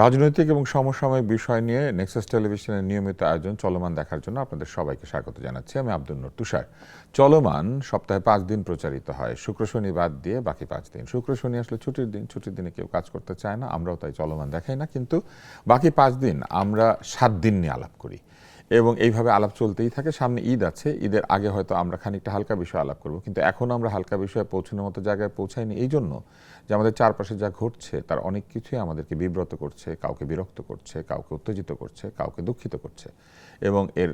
রাজনৈতিক এবং সমসাময়িক বিষয় নিয়ে নেক্সাস টেলিভিশনের নিয়মিত আয়োজন চলমান দেখার জন্য আপনাদের সবাইকে স্বাগত জানাচ্ছি। আমি আব্দুল নূর তুষার। চলমান সপ্তাহে 5 দিন প্রচারিত হয়, শুক্র শনি বাদ দিয়ে বাকি 5 দিন। শুক্র শনি আসলে ছুটির দিন, ছুটির দিনে কেউ কাজ করতে চায় না, আমরাও তাই চলমান দেখাই না, কিন্তু বাকি 5 দিন আমরা 7 দিন নিয়ে আলাপ করি এবং এইভাবে আলাপ চলতেই থাকে। সামনে ঈদ আছে, ঈদের আগে হয়তো আমরা খানিকটা হালকা বিষয় আলাপ করব, কিন্তু এখনও আমরা হালকা বিষয়ে পৌঁছানোর মতো জায়গায় পৌঁছাইনি, এই জন্য যে আমাদের চারপাশে যা ঘটছে তার অনেক কিছুই আমাদেরকে বিব্রত করছে, কাউকে বিরক্ত করছে, কাউকে উত্তেজিত করছে, কাউকে দুঃখিত করছে, এবং এর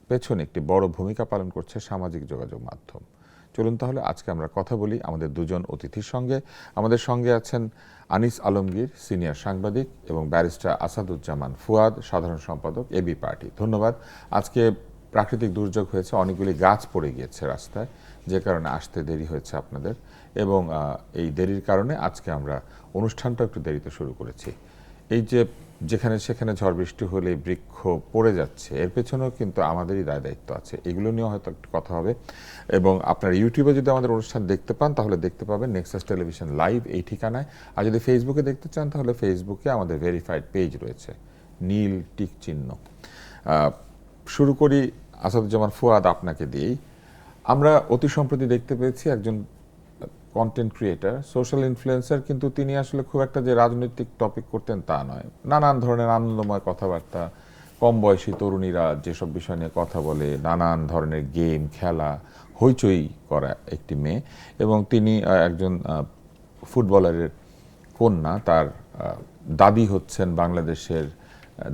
পেছনে একটি বড় ভূমিকা পালন করছে সামাজিক যোগাযোগ মাধ্যম। চলুন তাহলে আজকে আমরা কথা বলি আমাদের দুজন অতিথির সঙ্গে। আমাদের সঙ্গে আছেন আনিস আলমগীর, সিনিয়র সাংবাদিক, এবং ব্যারিস্টার আসাদুজ্জামান ফুয়াদ, সাধারণ সম্পাদক এবি পার্টি। ধন্যবাদ। আজকে প্রাকৃতিক দুর্যোগ হয়েছে, অনেকগুলি গাছ পড়ে গিয়েছে রাস্তায়, যে কারণে আসতে দেরি হয়েছে আপনাদের, এবং এই দেরির কারণে আজকে আমরা অনুষ্ঠানটা একটু দেরিতে শুরু করেছি। এই যে যেখানে সেখানে ঝড় বৃষ্টি হলে বৃক্ষ পড়ে যাচ্ছে, এর পেছনেও কিন্তু আমাদেরই দায় দায়িত্ব আছে, এগুলো নিয়েও হয়তো একটু কথা হবে। এবং আপনারা ইউটিউবে যদি আমাদের অনুষ্ঠান দেখতে পান তাহলে দেখতে পাবেন নেক্সাস টেলিভিশন লাইভ এই ঠিকানায়। আর যদি ফেসবুকে দেখতে চান তাহলে ফেসবুকে আমাদের ভেরিফাইড পেজ রয়েছে, নীল টিক চিহ্ন। শুরু করি আসাদুজ্জামান ফুয়াদ, আপনাকে দিয়েই। আমরা অতি সম্প্রতি দেখতে পেয়েছি একজন কন্টেন্ট ক্রিয়েটার, সোশ্যাল ইনফ্লুয়েন্সার, কিন্তু তিনি আসলে খুব একটা যে রাজনৈতিক টপিক করতেন তা নয়, নানান ধরনের আনন্দময় কথাবার্তা, কম বয়সী তরুণীরা যেসব বিষয় নিয়ে কথা বলে, নানান ধরনের গেম খেলা, হইচই করা একটি মেয়ে, এবং তিনি একজন ফুটবলারের কন্যা। তার দাদি হচ্ছেন বাংলাদেশের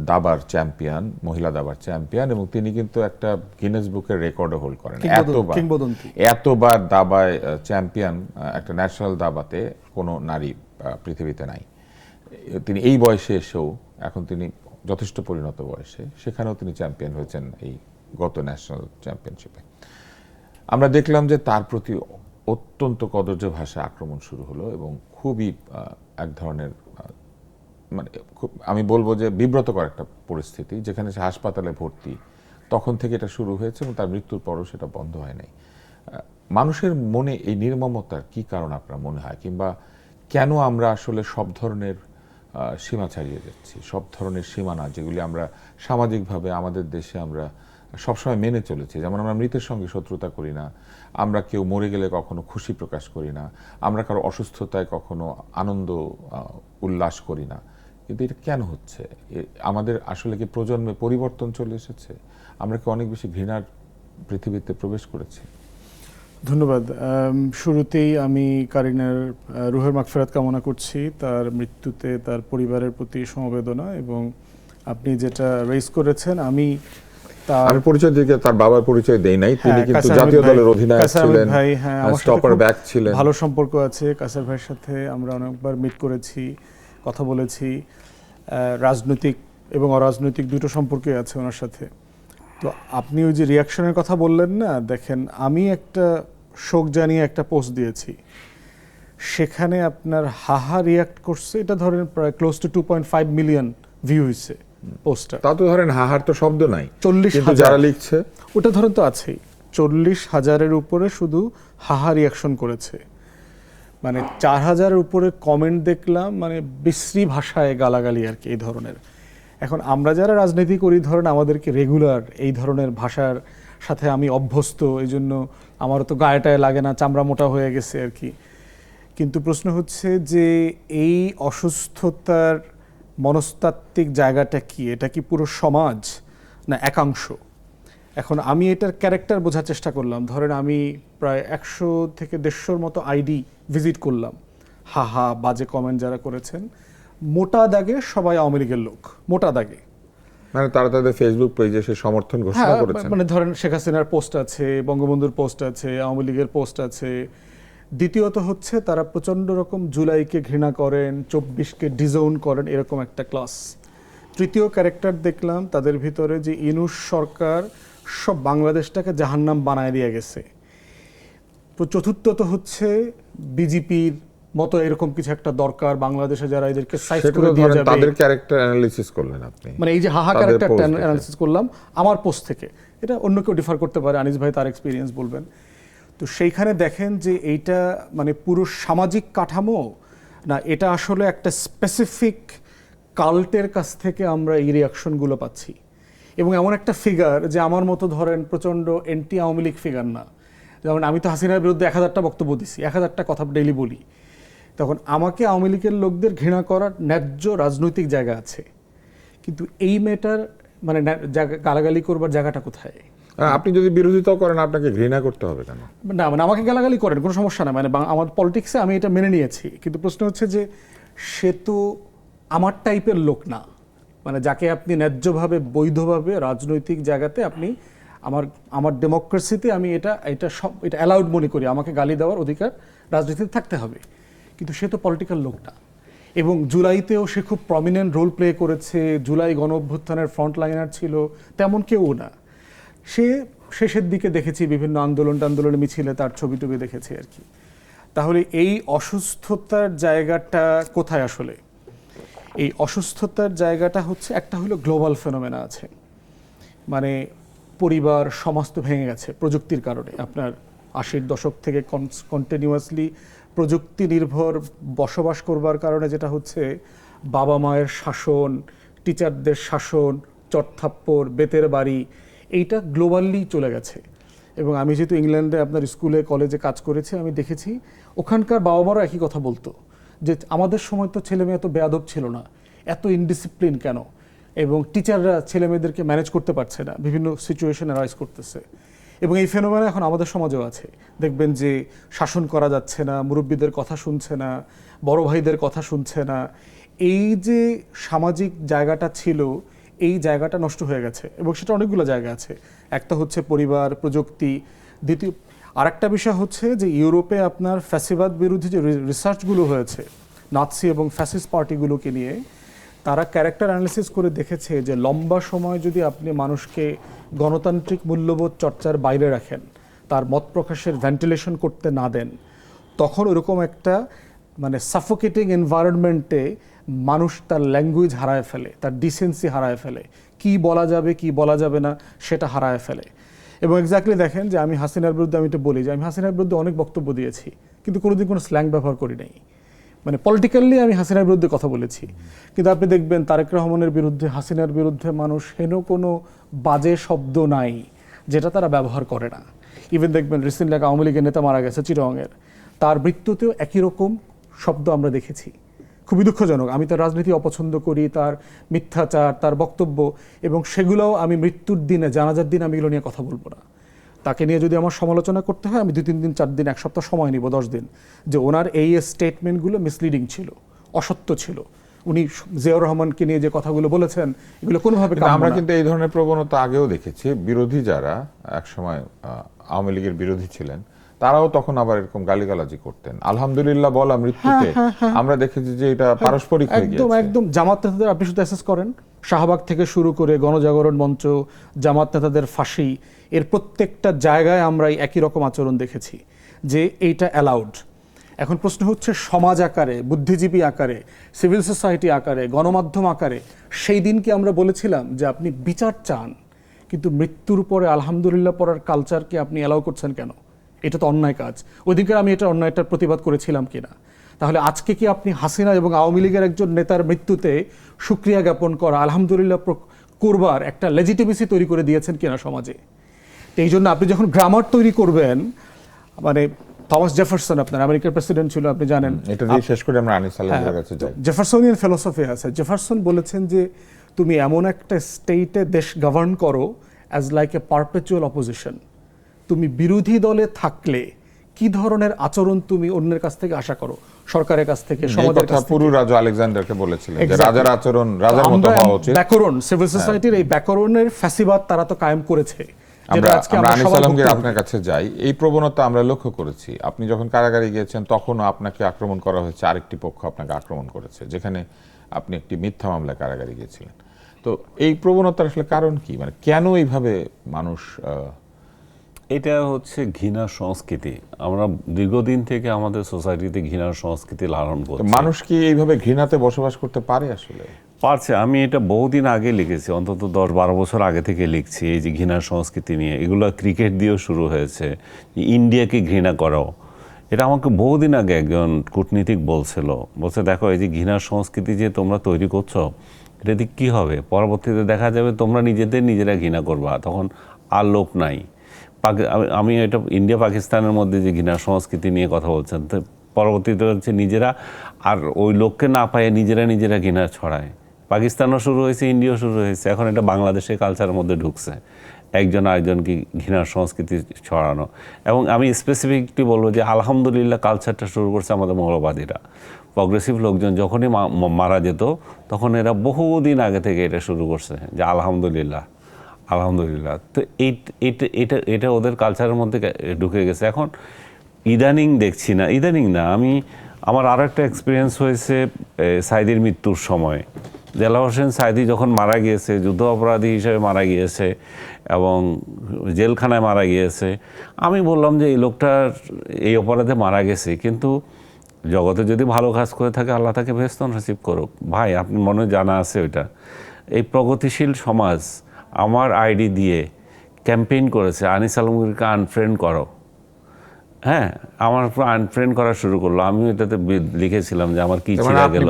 দাবার চ্যাম্পিয়ন, মহিলা দাবার চ্যাম্পিয়ন, এবং তিনি কিন্তু একটা গিনেস বুকের রেকর্ডও হোল্ড করেন। এতবার দাবায় চ্যাম্পিয়ন, একটা ন্যাশনাল দাবাতে কোনো নারী পৃথিবীতে নাই। তিনি এই বয়সে এসেও, এখন তিনি যথেষ্ট পরিণত বয়সে, সেখানেও তিনি চ্যাম্পিয়ন হয়েছেন এই গত ন্যাশনাল চ্যাম্পিয়নশিপে। আমরা দেখলাম যে তার প্রতি অত্যন্ত কদর্য ভাষায় আক্রমণ শুরু হলো, এবং খুবই এক ধরনের, মানে আমি বলবো যে বিব্রতকর একটা পরিস্থিতি, যেখানে সে হাসপাতালে ভর্তি, তখন থেকে এটা শুরু হয়েছে এবং তার মৃত্যুর পরও সেটা বন্ধ হয় নাই। মানুষের মনে এই নির্মমতার কি কারণ আপনার মনে হয়, কিংবা কেন আমরা আসলে সব ধরনের সীমা ছাড়িয়ে যাচ্ছি, সব ধরনের সীমানা যেগুলি আমরা সামাজিকভাবে আমাদের দেশে আমরা সবসময় মেনে চলেছি? যেমন আমরা মৃতের সঙ্গে শত্রুতা করি না, আমরা কেউ মরে গেলে কখনো খুশি প্রকাশ করি না, আমরা কারো অসুস্থতায় কখনো আনন্দ উল্লাস করি না, কিন্তু এটা কেন হচ্ছে? আমাদের আসলে কি প্রজন্মে পরিবর্তন চলে এসেছে? আমরা কি অনেক বেশি ঘৃণার পৃথিবীতে প্রবেশ করেছি? ধন্যবাদ। শুরুতেই আমি কারিনার রুহের মাগফিরাত কামনা করছি, তার মৃত্যুতে তার পরিবারের প্রতি সমবেদনা। এবং আপনি যেটা রেইজ করেছেন, আমি পরিচয় দিকে তার বাবার পরিচয় দেই নাই, তিনি কিন্তু জাতীয় দলের অধিনায়ক ছিলেন, ভাই, হ্যাঁ, আমার স্টপার ব্যাক ছিলেন, ভালো সম্পর্ক আছে কাসার ভাইয়ের সাথে। আমরা অনেকবার মিট করেছি, কথা বলেছি, রাজনৈতিক এবং অরাজনৈতিক দুটো সম্পর্কই আছে ওনার সাথে। তো আপনি ওই যে রিয়াকশনের কথা বললেন না, দেখেন, আমি একটা শোক জানিয়ে একটা পোস্ট দিয়েছি, সেখানে আপনার হাহা রিয়াক্ট করছে, এটা ধরেন প্রায় ক্লোজ টু 2.5 মিলিয়ন ভিউ হয়েছে পোস্টটা। তা তো ধরেন হাহার তো শব্দ নাই, 40,000 যারা লিখছে ওটা ধরেন তো আছেই, 40,000-এর উপরে শুধু হাহা রিয়াকশন করেছে। মানে 4,000-এর উপরে কমেন্ট দেখলাম, মানে বিশ্রী ভাষায় গালাগালি আর কি, এই ধরনের। এখন আমরা যারা রাজনীতি করি, ধরেন আমাদেরকে রেগুলার এই ধরনের ভাষার সাথে আমি অভ্যস্ত, এই জন্য আমারও তো গায়েটায় লাগে না, চামড়া মোটা হয়ে গেছে আর কি। কিন্তু প্রশ্ন হচ্ছে যে এই অসুস্থতার মনস্তাত্ত্বিক জায়গাটা কি? এটা কি পুরো সমাজ না একাংশ? এখন আমি এটার ক্যারেক্টার বোঝার চেষ্টা করলাম। ধরেন আমি প্রায় 100 থেকে 150-র মতো আইডি ভিজিট করলাম, হাহা বাজে কমেন্ট যারা করেছেন, মোটা দাগে সবাই আওয়ামী লীগের লোক, মোটা দাগে। মানে তারা তাদের ফেসবুক পেজে সে সমর্থন ঘোষণা করেছেন। মানে ধরেন শেখ হাসিনার পোস্ট আছে, বঙ্গবন্ধুর পোস্ট আছে, আওয়ামী লীগের পোস্ট আছে। দ্বিতীয়ত হচ্ছে তারা প্রচণ্ড রকম জুলাইকে ঘৃণা করেন, 24কে ডিজোন করেন, এরকম একটা ক্লাস। তৃতীয় ক্যারেক্টার দেখলাম তাদের ভিতরে যে ইউনূস সরকার সব বাংলাদেশটাকে জাহান্নাম বানায় দিয়ে গেছে। চতুর্থত হচ্ছে বিজেপির মতো এরকম কিছু একটা দরকার বাংলাদেশে, যারা এদেরকে সাইজ করে দিয়ে যাবে। তাদের ক্যারেক্টার অ্যানালিসিস করলেন আপনি? মানে এই যে হাহা ক্যারেক্টারটা অ্যানালিসিস করলাম আমার পোস্ট থেকে, এটা অন্য কেউ ডিফার করতে পারে, আনিস ভাই তার এক্সপিরিয়েন্স বলবেন। তো সেইখানে দেখেন যে এইটা মানে পুরো সামাজিক কাঠামো না, এটা আসলে একটা স্পেসিফিক কাল্টের কাছ থেকে আমরা এই রিয়াকশনগুলো পাচ্ছি। এবং এমন একটা ফিগার যে আমার মতো ধরেন প্রচণ্ড এন্টি আওয়ামী লীগ ফিগার না, যেমন আমি তো হাসিনার বিরুদ্ধে 1000টা বক্তব্য দিছি, 1000টা কথা ডেইলি বলি, তখন আমাকে আওয়ামী লীগের লোকদের ঘৃণা করার ন্যায্য রাজনৈতিক জায়গা আছে, কিন্তু এই মেটার মানে গালাগালি করবার জায়গাটা কোথায়? আপনি যদি বিরোধিতাও করেন আপনাকে ঘৃণা করতে হবে কেন? না মানে আমাকে গালাগালি করেন কোনো সমস্যা না, মানে আমার পলিটিক্সে আমি এটা মেনে নিয়েছি, কিন্তু প্রশ্ন হচ্ছে যে সে তো আমার টাইপের লোক না, মানে যাকে আপনি ন্যায্যভাবে বৈধভাবে রাজনৈতিক জায়গাতে আপনি আমার ডেমোক্রেসিতে আমি এটা অ্যালাউড মনে করি, আমাকে গালি দেওয়ার অধিকার রাজনীতিতে থাকতে হবে, কিন্তু সে তো পলিটিক্যাল লোক না। এবং জুলাইতেও সে খুব প্রমিনেন্ট রোল প্লে করেছে, জুলাই গণ অভ্যুত্থানের ফ্রন্ট লাইনার ছিল, তেমন কেউ না। সে শেষের দিকে দেখেছি বিভিন্ন আন্দোলনে মিছিলে তার ছবি টবি দেখেছি আর কি। তাহলে এই অসুস্থতার জায়গাটা কোথায় আসলে? এই অসুস্থতার জায়গাটা হচ্ছে একটা হলো গ্লোবাল ফেনোমেনা আছে, মানে পরিবার সমাজ তো ভেঙে গেছে প্রযুক্তির কারণে। আপনার 80-র দশক থেকে কন্টিনিউয়াসলি প্রযুক্তি নির্ভর বসবাস করবার কারণে যেটা হচ্ছে বাবা মায়ের শাসন, টিচারদের শাসন, চটথাপ্পড়, বেতের বাড়ি, এইটা গ্লোবালি চলে গেছে। এবং আমি যেহেতু ইংল্যান্ডে আপনার স্কুলে কলেজে কাজ করেছি, আমি দেখেছি ওখানকার বাবা মারও একই কথা বলতো যে আমাদের সময় তো ছেলে মেয়ে এত বেয়াদব ছিল না, এত ইনডিসিপ্লিন কেন, এবং টিচাররা ছেলে মেয়েদেরকে ম্যানেজ করতে পারছে না, বিভিন্ন সিচুয়েশন অ্যারাইজ করতেছে। এবং এই ফেনোমেনা এখন আমাদের সমাজেও আছে। দেখবেন যে শাসন করা যাচ্ছে না, মুরব্বীদের কথা শুনছে না, বড় ভাইদের কথা শুনছে না। এই যে সামাজিক জায়গাটা ছিল, এই জায়গাটা নষ্ট হয়ে গেছে, এবং সেটা অনেকগুলো জায়গা আছে। একটা হচ্ছে পরিবার, প্রযুক্তি। দ্বিতীয় আরেকটা বিষয় হচ্ছে যে ইউরোপে আপনার ফ্যাসিবাদ বিরোধী যে রিসার্চগুলো হয়েছে নাৎসি এবং ফ্যাসিস্ট পার্টিগুলোকে নিয়ে, তারা ক্যারেক্টার অ্যানালিসিস করে দেখেছে যে লম্বা সময় যদি আপনি মানুষকে গণতান্ত্রিক মূল্যবোধ চর্চার বাইরে রাখেন, তার মত প্রকাশের ভেন্টিলেশন করতে না দেন, তখন ওরকম একটা মানে সাফোকেটিং এনভায়রনমেন্টে মানুষ তার ল্যাঙ্গুয়েজ হারায় ফেলে, তার ডিসেন্সি হারায় ফেলে, কি বলা যাবে কি বলা যাবে না সেটা হারায় ফেলে। এবং এক্স্যাক্টলি দেখেন যে আমি হাসিনার বিরুদ্ধে আমি তো বলি যে আমি হাসিনার বিরুদ্ধে অনেক বক্তব্য দিয়েছি, কিন্তু কোনোদিন কোনো স্ল্যাং ব্যবহার করি নাই। মানে পলিটিক্যালি আমি হাসিনার বিরুদ্ধে কথা বলেছি, কিন্তু আপনি দেখবেন তারেক রহমানের বিরুদ্ধে, হাসিনার বিরুদ্ধে মানুষ হেন কোনো বাজে শব্দ নাই যেটা তারা ব্যবহার করে না। ইভেন দেখবেন রিসেন্টলি এক আওয়ামী লীগের নেতা মারা গেছে চিটাগংয়ের, তার মৃত্যুতেও একই রকম শব্দ আমরা দেখেছি। খুবই দুঃখজনক। আমি তার রাজনীতি অপছন্দ করি, তার মিথ্যাচার, তার বক্তব্য, এবং সেগুলোও আমি মৃত্যুর দিনে, জানাজার দিন আমি এগুলো নিয়ে কথা বলবো না। তাকে নিয়ে যদি আমার সমালোচনা করতে হয় আমি 2-3 দিন 4 দিন 1 সপ্তাহ সময় নিব, 10 দিন, যে ওনার এই স্টেটমেন্টগুলো মিসলিডিং ছিল, অসত্য ছিল। উনি জিয়াউর রহমানকে নিয়ে যে কথাগুলো বলেছেন এগুলো কোনোভাবে আমরা কিন্তু এই ধরনের প্রবণতা আগেও দেখেছি। বিরোধী যারা একসময় আওয়ামী লীগের বিরোধী ছিলেন তারাও তখন আবার এরকম গালিগালাজি করতেন। আলহামদুলিল্লাহ বলা মৃত্যুতে আমরা দেখেছি যে এটা পারস্পরিক হয়ে গিয়েছে। একদম জামাত নেতাদের আপনি শুধু অ্যাসেস করেন, শাহবাগ থেকে শুরু করে গণজাগরণ মঞ্চ, জামাত নেতাদের ফাঁসি, এর প্রত্যেকটা জায়গায় আমরা একই রকম আচরণ দেখেছি যে এইটা অ্যালাউড। এখন প্রশ্ন হচ্ছে সমাজ আকারে, বুদ্ধিজীবী আকারে, সিভিল সোসাইটি আকারে, গণমাধ্যম আকারে সেই দিন কি আমরা বলেছিলাম যে আপনি বিচার চান, কিন্তু মৃত্যুর পরে আলহামদুলিল্লাহ পড়ার কালচারকে আপনি অ্যালাউ করছেন কেন? এটা তো অন্যায় কাজ। ওইদিকে আমি এটা অন্যায়টার প্রতিবাদ করেছিলাম কিনা? তাহলে আজকে কি আপনি হাসিনা এবং আওয়ামী লীগের একজন নেতার মৃত্যুতে সুক্রিয়া জ্ঞাপন করা, আলহামদুলিল্লাহ করবার একটা লেজিটিমেসি তৈরি করে দিয়েছেন কিনা সমাজে? এই জন্য আপনি যখন গ্রামার তৈরি করবেন, মানে থমাস জেফারসন আপনার আমেরিকার প্রেসিডেন্ট ছিল, আপনি জানেন। এটা দিয়ে শেষ করে আমরা আনিস আলমের কাছে যাই। জেফারসনিয়ান ফিলোসফি আছে। জেফারসন বলেছেন যে তুমি এমন একটা স্টেটে দেশ গভর্ন করো as like a perpetual opposition. তুমি বিরোধী দলে থাকলে কি ধরনের আচরণ তুমি অন্যের কাছ থেকে আশা করো, সরকারের কাছ থেকে, সমাজের কাছ থেকে। পুরো রাজা আলেকজান্ডারকে বলেছিলেন যে রাজার আচরণ রাজার মতো হওয়া উচিত। ব্যাকরণ, সিভিল সোসাইটির এই ব্যাকরণের ফ্যাসিবাদ তারা তো কায়েম করেছে। আমরা আনিস আলমগীর আপনার কাছে যাই। এই প্রবণতা আমরা লক্ষ্য করেছি। আপনি যখন কারাগারে গিয়েছেন তখনও আপনাকে আক্রমণ করা হয়েছে, আরেকটি পক্ষ আপনাকে আক্রমণ করেছে, যেখানে আপনি একটি মিথ্যা মামলায় কারাগারে গিয়েছিলেন। তো এই প্রবণতার আসলে কারণ কি? মানে কেন এইভাবে মানুষ? এটা হচ্ছে ঘৃণার সংস্কৃতি। আমরা দীর্ঘদিন থেকে আমাদের সোসাইটিতে ঘৃণার সংস্কৃতি লালন করছি। মানুষ কি এইভাবে ঘৃণাতে বসবাস করতে পারে আসলে? পারছে। আমি এটা বহুদিন আগে লিখেছি, অন্তত 10-12 বছর আগে থেকে লিখছি এই যে ঘৃণার সংস্কৃতি নিয়ে। এগুলো ক্রিকেট দিয়েও শুরু হয়েছে, ইন্ডিয়াকে ঘৃণা করাও, এটা আমাকে বহুদিন আগে একজন কূটনীতিক বলছে দেখো এই যে ঘৃণার সংস্কৃতি যে তোমরা তৈরি করছো এটা দিয়ে কী হবে, পরবর্তীতে দেখা যাবে তোমরা নিজেরা ঘৃণা করবা, তখন আর লোক নাই। আমি এটা ইন্ডিয়া পাকিস্তানের মধ্যে যে ঘৃণার সংস্কৃতি নিয়ে কথা বলছেন, তো পরবর্তীতে হচ্ছে নিজেরা আর ওই লোককে না পায়ে নিজেরা ঘৃণা ছড়ায়। পাকিস্তানও শুরু হয়েছে, ইন্ডিয়াও শুরু হয়েছে, এখন এটা বাংলাদেশের কালচারের মধ্যে ঢুকছে, একজন আরেকজনকে ঘৃণার সংস্কৃতি ছড়ানো। এবং আমি স্পেসিফিকলি বলবো যে আলহামদুলিল্লাহ কালচারটা শুরু করছে আমাদের মৌলবাদীরা। প্রগ্রেসিভ লোকজন যখনই মারা যেত তখন এরা বহুদিন আগে থেকে এটা শুরু করছে যে আলহামদুলিল্লাহ। তো এটা ওদের কালচারের মধ্যে ঢুকে গেছে। এখন ইদানিং না, আমার আরও একটা এক্সপিরিয়েন্স হয়েছে সাইদির মৃত্যুর সময়। দেলাওয়ার হোসেন সাইদি যখন মারা গিয়েছে, যুদ্ধ অপরাধী হিসেবে মারা গিয়েছে এবং জেলখানায় মারা গিয়েছে, আমি বললাম যে এই লোকটার এই অপরাধে মারা গেছে, কিন্তু জগতে যদি ভালো কাজ করে থাকে আল্লাহ তাকে বেহেশত নসিব করুক। ভাই আপনি মনে জানা আছে ওইটা, এই প্রগতিশীল সমাজ আমার আইডি দিয়ে ক্যাম্পেইন করেছে আনিস আলমগীরকে আনফ্রেন্ড করো। হ্যাঁ, আমার আনফ্রেন্ড করা শুরু করলো। আমি এটাতে লিখেছিলাম যে আমার কি ছিল গেল।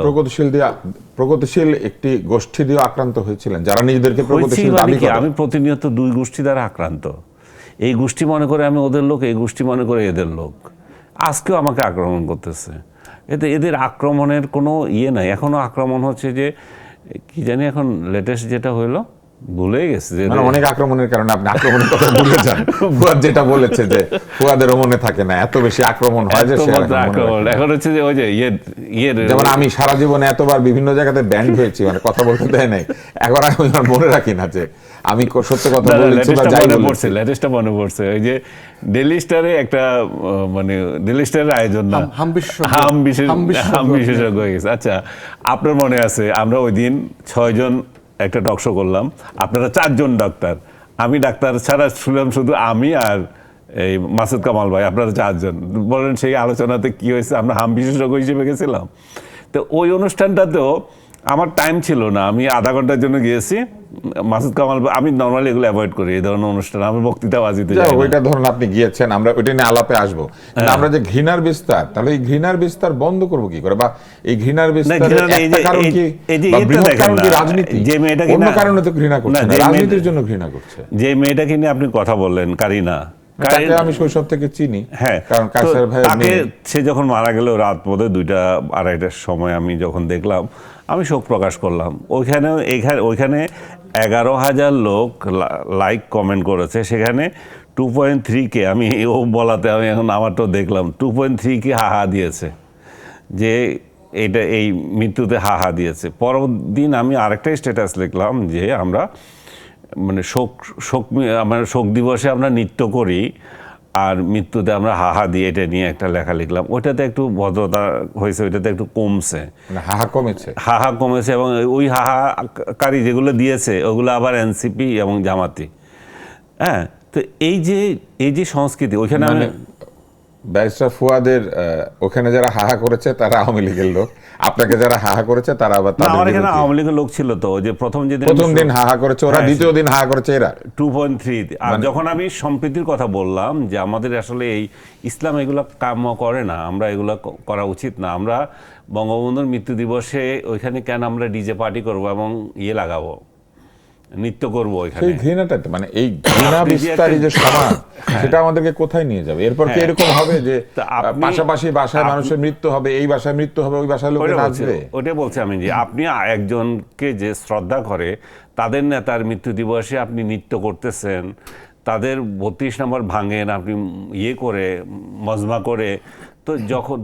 প্রগতিশীল একটি গোষ্ঠী দিয়ে আক্রান্ত হয়েছিলেন, যারা নিজেদেরকে প্রগতিশীল দাবি করে। আমি প্রতিনিয়ত দুই গোষ্ঠী দ্বারা আক্রান্ত। এই গোষ্ঠী মনে করে আমি ওদের লোক, এই গোষ্ঠী মনে করে এদের লোক। আজকেও আমাকে আক্রমণ করতেছে। এদের আক্রমণের কোনো নাই। এখনো আক্রমণ হচ্ছে যে কি জানি, এখন লেটেস্ট যেটা হইলো ভুলে গেছে যে অনেক আক্রমণের কারণে আপনি আক্রমণের কথা ভুলে যান। ফুয়াদ যেটা বলেছে যে ফুয়াদেরও মনে থাকে না, এত বেশি আক্রমণ হয় যে এখন হচ্ছে যে ওই যে যেমন আমি সারা জীবনে এতবার বিভিন্ন জায়গাতে ব্যান্ড হয়েছি, মানে কথা বলতে দেয় নাই, এখন আমি মনে রাখি না যে আমি সত্য কথা বলেছি বা যাই বলেছি। লেটেস্টটা মনে পড়ছে ওই যে ডেইলি স্টারে একটা মানে ডেইলি স্টারের আয়োজন না, হাম বিশেষজ্ঞ হয়ে গেছে। আচ্ছা, আপনার মনে আছে আমরা ওই দিন 6 জন একটা টক শো করলাম, আপনারা 4 জন ডাক্তার, আমি ডাক্তার ছাড়া শুনলাম শুধু আমি আর এই মাসুদ কামাল ভাই, আপনারা 4 জন। বলেন সেই আলোচনাতে কি হয়েছে, আমরা হাম বিশেষজ্ঞ হিসেবে গেছিলাম। তো ওই অনুষ্ঠানটাতেও আমার টাইম ছিল না, আমি আধা ঘন্টার জন্য গিয়েছি। মাসুদ কামাল, আমি নর্মালি এগুলো অ্যাভয়েড করি এই ধরনের অনুষ্ঠান, আমি বক্তৃতাবাজিতে যাই না। ওইটা ধরুন আপনি গিয়েছেন, আমরা ওইটা নিয়ে আলাপে আসবো। আমরা যে ঘৃণার বিস্তার, তাহলে এই ঘৃণার বিস্তার বন্ধ করবো কি করে, বা এই ঘৃণার বিস্তারের একটা কারণ কি, বা বৃহৎ কারণ কি রাজনীতি? যে মেয়েটা অন্য কারণে তো ঘৃণা করছে না, রাজনীতির জন্য ঘৃণা করছে। যে মেয়েটাকে নিয়ে আপনি কথা বললেন, কারিনা, আমি শৈশব থেকে চিনি। হ্যাঁ, কারণ কায়সার ভাই সে যখন মারা গেল রাত বোধহয় 2টা 2:30টার সময়, আমি যখন দেখলাম আমি শোক প্রকাশ করলাম। ওইখানে 11,000 লোক লাইক কমেন্ট করেছে, সেখানে 2.3K আমি ও বলাতে আমি এখন আমারটাও দেখলাম 2.3K হাহা দিয়েছে, যে এইটা এই মৃত্যুতে হাহা দিয়েছে। পরের দিন আমি আরেকটা স্ট্যাটাস লিখলাম যে আমরা মানে শোক দিবসে আমরা নৃত্য করি আর মৃত্যুতে আমরা হাহা দিই, এটা নিয়ে একটা লেখা লিখলাম। ওইটাতে একটু ভদ্রতা হয়েছে, ওইটাতে একটু কমছে, হাহা কমেছে। এবং ওই হাহাকারী যেগুলো দিয়েছে ওগুলো আবার এনসিপি এবং জামাতি। হ্যাঁ, তো এই যে সংস্কৃতি ওইখানে ব্যারিস্টার ফুয়াদের ওখানে যারা হাহা করেছে তারা আওয়ামী লীগের লোক, আপনাকে যারা হাহা করেছে তারা আবার আমার এখানে আওয়ামী লীগের লোক ছিল। তো যে প্রথম দিন হাহা করেছে ওরা, দ্বিতীয় দিন হাহা করেছে এরা 2.3। আর যখন আমি সম্প্রীতির কথা বললাম যে আমাদের আসলে এই ইসলাম এগুলো কাম্য করে না, আমরা এগুলো করা উচিত না, আমরা বঙ্গবন্ধুর মৃত্যু দিবসে ওইখানে কেন আমরা ডিজে পার্টি করবো এবং লাগাবো, নৃত্য করবো ওইখানে। সেই ঘৃণাটা মানে এই ঘৃণা বিস্তারী যে সমাজ, সেটা আমাদেরকে কোথায় নিয়ে যাবে? এরপর কি এরকম হবে যে পাশাপাশি বাসায় মানুষের মৃত্যু হবে, এই বাসায় মৃত্যু হবে, ওই বাসায় লোকে নাচবে? ওটাই বলছি আমি, যে আপনি একজনকে যে শ্রদ্ধা করে তাদের নেতার মৃত্যু দিবসে আপনি নৃত্য করতেছেন, তাদের 32 নম্বর ভাঙেন আপনি করে মজমা করে। তো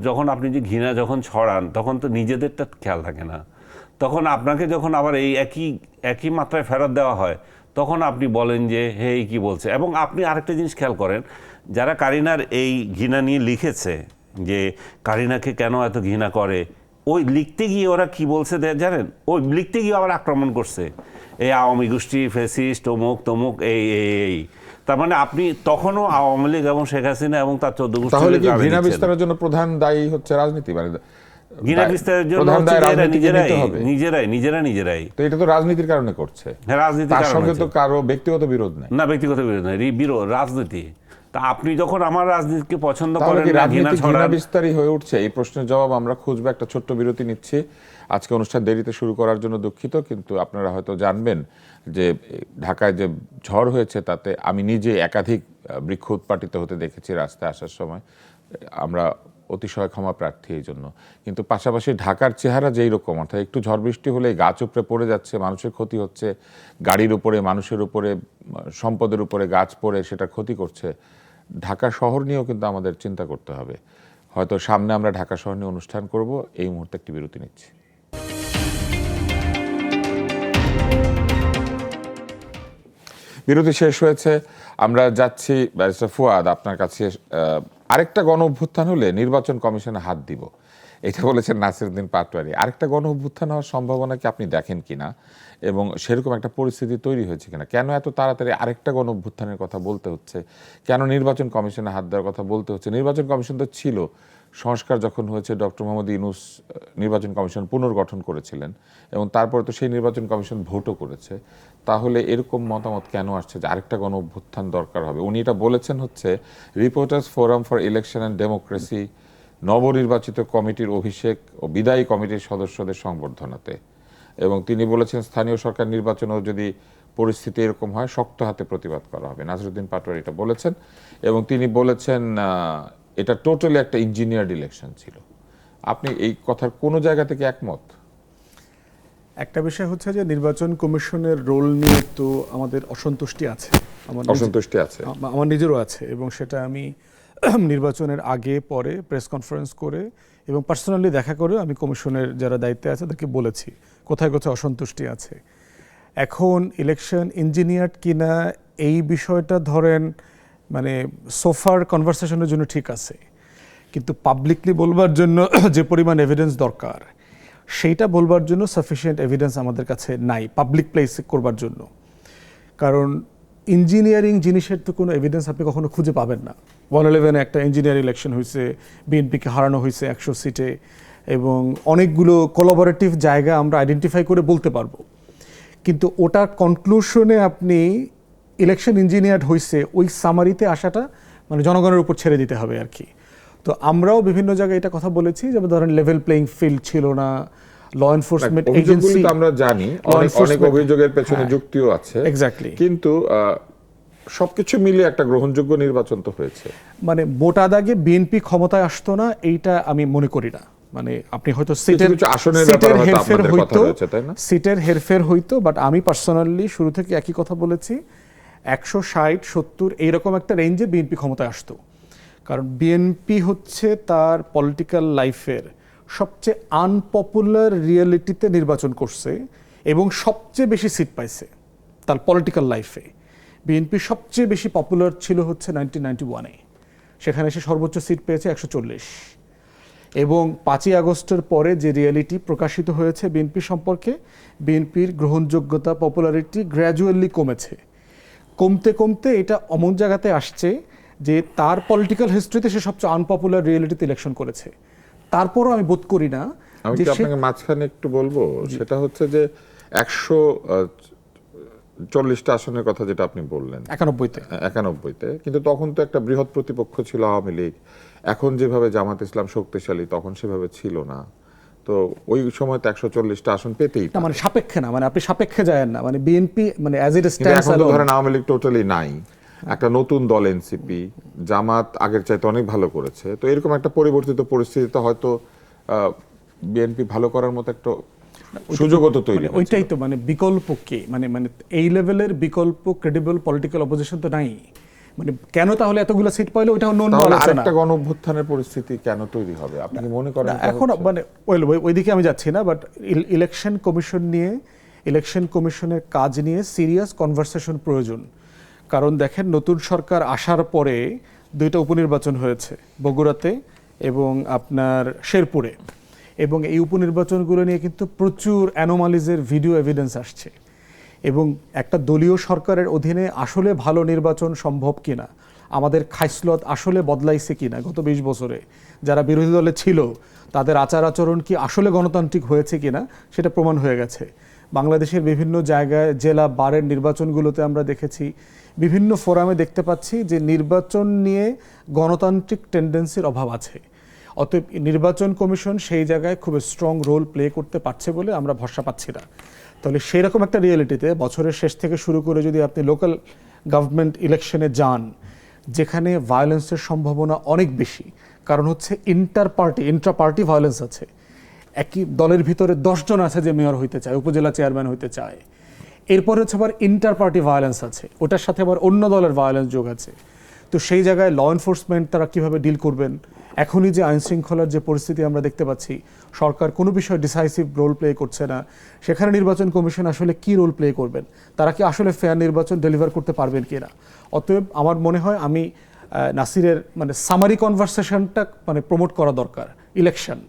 যখন আপনি যে ঘৃণা যখন ছড়ান তখন তো নিজেদেরটা খেয়াল থাকে না, তখন আপনাকে যখন আবার এই একই মাত্রায় ফেরত দেওয়া হয় তখন আপনি বলেন যে হে কি বলছে। এবং আপনি আরেকটা জিনিস খেয়াল করেন, যারা কারিনার এই ঘৃণা নিয়ে লিখেছে যে কারিনাকে কেন এত ঘৃণা করে, ওই লিখতে গিয়ে ওরা কি বলছে জানেন? ওই লিখতে গিয়ে আবার আক্রমণ করছে, এই আওয়ামী গোষ্ঠী ফ্যাসিস্ট অমুক তমুক এই। তার মানে আপনি তখনও আওয়ামী লীগ এবং শেখ হাসিনা এবং তার 14 গোষ্ঠী। তাহলে কি ঘৃণা বিস্তারের জন্য প্রধান দায়ী হচ্ছে রাজনীতি? মানে ঘৃণা বিস্তারের জন্য নিজেরাই। তো এটা তো রাজনীতির কারণে করছে। হ্যাঁ, রাজনীতি, তার সঙ্গে তো কারো ব্যক্তিগত বিরোধ নাই। না, ব্যক্তিগত বিরোধ নাই, রাজনীতি। তা আপনি যখন আমার রাজনীতিকে পছন্দ তাহলে করেন কি না, ঘৃণা রাজনীতি ছড়ান, ঘৃণাবিস্তারী হয়ে উঠছে? এই প্রশ্নের জবাব আমরা খুঁজবো। একটা ছোট্ট বিরতি নিচ্ছি। আজকে অনুষ্ঠান দেরিতে শুরু করার জন্য দুঃখিত, কিন্তু আপনারা হয়তো জানবেন যে ঢাকায় যে ঝড় হয়েছে তাতে আমি নিজে একাধিক বৃক্ষ উৎপাটিত হতে দেখেছি রাস্তায় আসার সময়। আমরা অতিশয় ক্ষমা প্রার্থী এই জন্য। কিন্তু পাশাপাশি ঢাকার চেহারা যেই রকম, অর্থাৎ একটু ঝড় বৃষ্টি হলেই গাছ উপড়ে পড়ে যাচ্ছে, মানুষের ক্ষতি হচ্ছে, গাড়ির উপরে, মানুষের উপরে, সম্পদের উপরে গাছ পড়ে সেটা ক্ষতি করছে। ঢাকা শহর নিয়েও কিন্তু আমাদের চিন্তা করতে হবে। হয়তো সামনে আমরা ঢাকা শহর নিয়ে অনুষ্ঠান করব। এই মুহূর্তে একটি বিরতি নিচ্ছি। বিরতি শেষ হয়েছে, আমরা যাচ্ছি ব্যারিস্টার ফুয়াদ আপনার কাছে। আরেকটা গণ অভ্যুত্থান হলে নির্বাচন কমিশনে হাত দিব, এটা বলেছেন নাসিরউদ্দিন পাটোয়ারি। আরেকটা গণ অভ্যুত্থান হওয়ার সম্ভাবনা কি আপনি দেখেন কিনা, এবং সেরকম একটা পরিস্থিতি তৈরি হয়েছে কিনা? কেন এত তাড়াতাড়ি আরেকটা গণ অভ্যুত্থানের কথা বলতে হচ্ছে? কেন নির্বাচন কমিশনে হাত দেওয়ার কথা বলতে হচ্ছে? নির্বাচন কমিশন তো ছিল, সংস্কার যখন হয়েছে ডক্টর মোহাম্মদ ইউনূস নির্বাচন কমিশন পুনর্গঠন করেছিলেন, এবং তারপরে তো সেই নির্বাচন কমিশন ভোটও করেছে। তাহলে এরকম মতামত কেন আসছে যে আরেকটা গণ অভ্যুত্থান দরকার হবে? উনি এটা বলেছেন হচ্ছে reporters forum for election and democracy নবনির্বাচিত কমিটির অভিষেক ও বিদায়ী কমিটির সদস্যদের সংবর্ধনাতে, এবং তিনি বলেছেন স্থানীয় সরকার নির্বাচনেও যদি পরিস্থিতি এরকম হয় শক্ত হাতে প্রতিবাদ করা হবে। নাসিরউদ্দিন পাটোয়ারি এটা বলেছেন, এবং তিনি বলেছেন এটা টোটালি একটা ইঞ্জিনিয়ার্ড ইলেকশন ছিল। আপনি এই কথার কোনো জায়গা থেকে একমত? একটা বিষয় হচ্ছে যে নির্বাচন কমিশনের রোল নিয়ে তো আমাদের অসন্তুষ্টি আছে, অসন্তুষ্টি আছে, আমার নিজেরও আছে, এবং সেটা আমি নির্বাচনের আগে পরে প্রেস কনফারেন্স করে এবং পার্সোনালি দেখা করে আমি কমিশনের যারা দায়িত্বে আছে তাদেরকে বলেছি কোথায় কোথায় অসন্তুষ্টি আছে। এখন ইলেকশন ইঞ্জিনিয়ার্ড কিনা এই বিষয়টা ধরেন মানে সোফার কনভারসেশনের জন্য ঠিক আছে, কিন্তু পাবলিকলি বলবার জন্য যে পরিমাণ এভিডেন্স দরকার সেইটা বলবার জন্য সাফিসিয়েন্ট এভিডেন্স আমাদের কাছে নাই পাবলিক প্লেসে করবার জন্য। কারণ ইঞ্জিনিয়ারিং জিনিসের তো কোনো এভিডেন্স আপনি কখনো খুঁজে পাবেন না। 111 একটা ইঞ্জিনিয়ার ইলেকশন হয়েছে, বিএনপিকে হারানো হয়েছে 100 সিটে, এবং অনেকগুলো কোলাবোরেটিভ জায়গা আমরা আইডেন্টিফাই করে বলতে পারবো, কিন্তু ওটার কনক্লুশনে আপনি ইলেকশন ইঞ্জিনিয়ার্ড হয়েছে ওই সামারিতে আসাটা মানে জনগণের উপর ছেড়ে দিতে হবে আর কি। তো আমরাও বিভিন্ন জায়গায় এটা কথা বলেছি, যেমন ধরেন লেভেল প্লেইং ফিল্ড ছিল না, ল এনফোর্সমেন্ট এজেন্সি, আমরা জানি অনেক অভিযোগের পেছনে যুক্তিও আছে, এক্স্যাক্টলি, কিন্তু সবকিছু মিলিয়ে একটা গ্রহণযোগ্য নির্বাচন তো হয়েছে। মানে মোটা দাগে বিএনপি ক্ষমতায় আসতো না এইটা আমি মনে করি না। মানে আপনি হয়তো সিটের হেরফের হইতো, সিটের হেরফের হইতো, বাট আমি পার্সোনালি শুরু থেকে একই কথা বলেছি, 160-70 এইরকম একটা রেঞ্জে বিএনপি ক্ষমতায় আসতো। কারণ বিএনপি হচ্ছে তার পলিটিক্যাল লাইফের সবচেয়ে আনপপুলার রিয়েলিটিতে নির্বাচন করছে এবং সবচেয়ে বেশি সিট পাইছে তার পলিটিক্যাল লাইফে। বিএনপি সবচেয়ে বেশি পপুলার ছিল হচ্ছে 1991-এ, সেখানে সে সর্বোচ্চ সিট পেয়েছে 140। এবং 5ই আগস্টের পরে যে রিয়েলিটি প্রকাশিত হয়েছে বিএনপি সম্পর্কে, বিএনপির গ্রহণযোগ্যতা পপুলারিটি গ্র্যাজুয়ালি কমেছে, কমতে কমতে এটা অমন জায়গাতে আসছে যে তার পলিটিক্যাল হিস্ট্রিতে সে সবচেয়ে আনপপুলার রিয়েলিটিতে ইলেকশন করেছে। তারপরও আমি বোধ করি না। আমি কি আপনাকে মাঝখানে একটু বলবো, সেটা হচ্ছে যে 140টা আসনের কথা যেটা আপনি বললেন 91-তে, কিন্তু তখন তো একটা বৃহৎ প্রতিপক্ষ ছিল আওয়ামী লীগ। এখন যেভাবে জামাত ইসলাম শক্তিশালী তখন সেভাবে ছিল না। তো ওই সময় তো 140টা আসন পেতেই না, মানে সাপেক্ষে না, মানে আপনি সাপেক্ষে যায়েন না, মানে বিএনপি মানে অ্যাজ ইট স্ট্যান্ডস এখন তো ধরেন আওয়ামী লীগ টোটালি নাই, একটা নতুন দল এনসিপি, জামাত আগের চাইতে অনেক ভালো করেছে। তো এরকম একটা পরিবর্তিত পরিস্থিতিতে হয়তো বিএনপি ভালো করার মতো একটা সুযোগও তো তৈরি হয়েছে। ওইটাই তো মানে বিকল্প কে, মানে এই লেভেলের বিকল্প ক্রেডিবল পলিটিক্যাল অপোজিশন তো নাই। মানে কেন তাহলে এতগুলো সিট পাইলে ওইটা অন্য আলোচনা। আরেকটা গণঅভ্যুত্থানের পরিস্থিতি কেন তৈরি হবে আপনি কি মনে করেন? এখন মানে ওইদিকে আমি যাচ্ছি না, বাট ইলেকশন কমিশন নিয়ে, ইলেকশন কমিশনের কাজ নিয়ে সিরিয়াস কনভারসেশন প্রয়োজন। কারণ দেখেন, নতুন সরকার আসার পরে 2টা উপনির্বাচন হয়েছে, বগুড়াতে এবং আপনার শেরপুরে, এবং এই উপনির্বাচনগুলো নিয়ে কিন্তু প্রচুর অ্যানোমালিজের ভিডিও এভিডেন্স আসছে। এবং একটা দলীয় সরকারের অধীনে আসলে ভালো নির্বাচন সম্ভব কিনা, আমাদের খাইসলত আসলে বদলাইছে কিনা গত 20 বছরে, যারা বিরোধী দলে ছিল তাদের আচার আচরণ কি আসলে গণতান্ত্রিক হয়েছে কিনা সেটা প্রমাণ হয়ে গেছে। বাংলাদেশের বিভিন্ন জায়গায় জেলা বারের নির্বাচনগুলোতে আমরা দেখেছি, বিভিন্ন ফোরামে দেখতে পাচ্ছি যে নির্বাচন নিয়ে গণতান্ত্রিক টেন্ডেন্সির অভাব আছে। অতএব নির্বাচন কমিশন সেই জায়গায় খুব স্ট্রং রোল প্লে করতে পারছে বলে আমরা ভরসা পাচ্ছি না। তাহলে সেই রকম একটা রিয়েলিটিতে বছরের শেষ থেকে শুরু করে যদি আপনি লোকাল গভর্নমেন্ট ইলেকশনে যান, যেখানে ভায়োলেন্সের সম্ভাবনা অনেক বেশি, কারণ হচ্ছে ইন্ট্রা পার্টি ভায়োলেন্স আছে। একই দলের ভিতরে 10 জন আছে যে মেয়র হইতে চায়, উপজেলা চেয়ারম্যান হইতে চায়। এরপর হচ্ছে আবার ইন্টার পার্টি ভায়োলেন্স আছে, ওটার সাথে আবার অন্য দলের ভায়োলেন্স যোগ আছে। তো সেই জায়গায় ল এনফোর্সমেন্ট তারা কিভাবে ডিল করবেন? এখনই যে আইন শৃঙ্খলার যে পরিস্থিতি আমরা দেখতে পাচ্ছি, সরকার কোনো বিষয়ে ডিসাইসিভ রোল প্লে করছে না, সেখানে নির্বাচন কমিশন আসলে কি রোল প্লে করবেন? তারা কি আসলে ফেয়ার নির্বাচন ডেলিভার করতে পারবেন কিনা? অতএব আমার মনে হয় আমি নাসিরের মানে সামারি কনভারসেশনটা মানে প্রমোট করা দরকার ইলেকশন,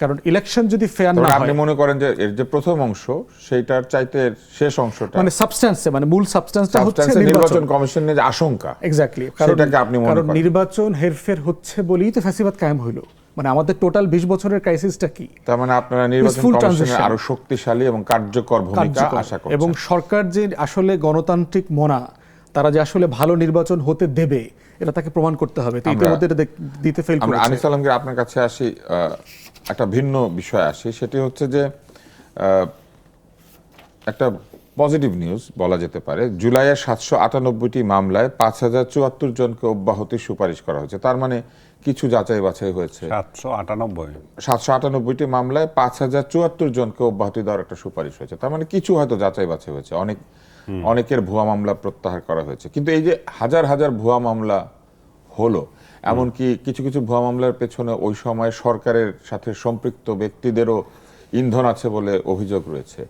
কারণ ইলেকশন যদি ফেয়ার না হয়, আপনি মনে করেন যে এর যে প্রথম অংশ সেইটার চাইতে এর শেষ অংশটা মানে সাবস্ট্যান্সে, মানে মূল সাবস্ট্যান্সটা হচ্ছে নির্বাচন নির্বাচন কমিশনের যে আশঙ্কা, এক্স্যাক্টলি, সেটাকে আপনি মনে কারণ করেন? নির্বাচন হেরফের হচ্ছে বলেই তো ফ্যাসিবাদ কায়েম হইলো। মানে আমাদের টোটাল 20 বছরের ক্রাইসিসটা কি? তার মানে আপনারা নির্বাচন Peaceful কমিশনের transition, আরো শক্তিশালী এবং কার্যকর ভূমিকা কার্যকর। আশা করছেন। এবং সরকার যে আসলে গণতান্ত্রিক মনা, তারা যে আসলে ভালো নির্বাচন হতে দেবে, এটা তাকে প্রমাণ করতে হবে। তো ইতিমধ্যে এটা দিতে ফেল আমরা করেছে। আনিস আলমগীর আপনার কাছে আসি, একটা ভিন্ন বিষয় আসি, সেটি হচ্ছে যে একটা পজিটিভ নিউজ বলা যেতে পারে। জুলাইয়ের 798টি মামলায় 5074 জনকে অব্যাহতির সুপারিশ করা হয়েছে। তার মানে কিছু যাচাই বাছাই হয়েছে। 798টি মামলায় 5074 জনকে অব্যাহতি দেওয়ার একটা সুপারিশ হয়েছে। তার মানে কিছু হয়তো যাচাই বাছাই হয়েছে, অনেকের ভুয়া মামলা প্রত্যাহার করা হয়েছে। কিন্তু এই যে হাজার হাজার ভুয়া মামলা হলো, এমনকি কিছু কিছু ভুয়া মামলার পেছনে ওই সময় সরকারের সাথে সম্পৃক্ত ব্যক্তিদেরও ইন্ধন আছে বলে অভিযোগ রয়েছে।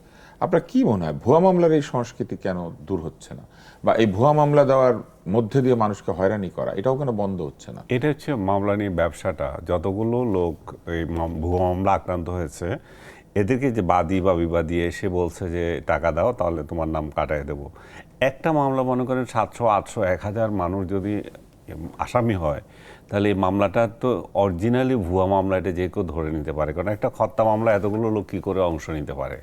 আপনার কি মনে হয় ভুয়া মামলার এই সংস্কৃতি কেন দূর হচ্ছে না, বা এই ভুয়া মামলা দেওয়ার মধ্যে দিয়ে মানুষকে হয়রানি করা এটাও কেন বন্ধ হচ্ছে না? এটা হচ্ছে মামলা নিয়ে ব্যবসাটা। যতগুলো লোক এই ভুয়া মামলা আক্রান্ত হয়েছে, এদেরকে যে বাদী বা বিবাদী এসে বলছে যে টাকা দাও তাহলে তোমার নাম কাটায় দেবো। একটা মামলা মনে করেন 700, 800, 1000 মানুষ যদি আসামি হয়, তাহলে এই মামলাটা তো অরিজিনালি ভুয়া মামলা, এটা যে কেউ ধরে নিতে পারে। কারণ একটা হত্যা মামলা এতগুলো লোক কী করে অংশ নিতে পারে?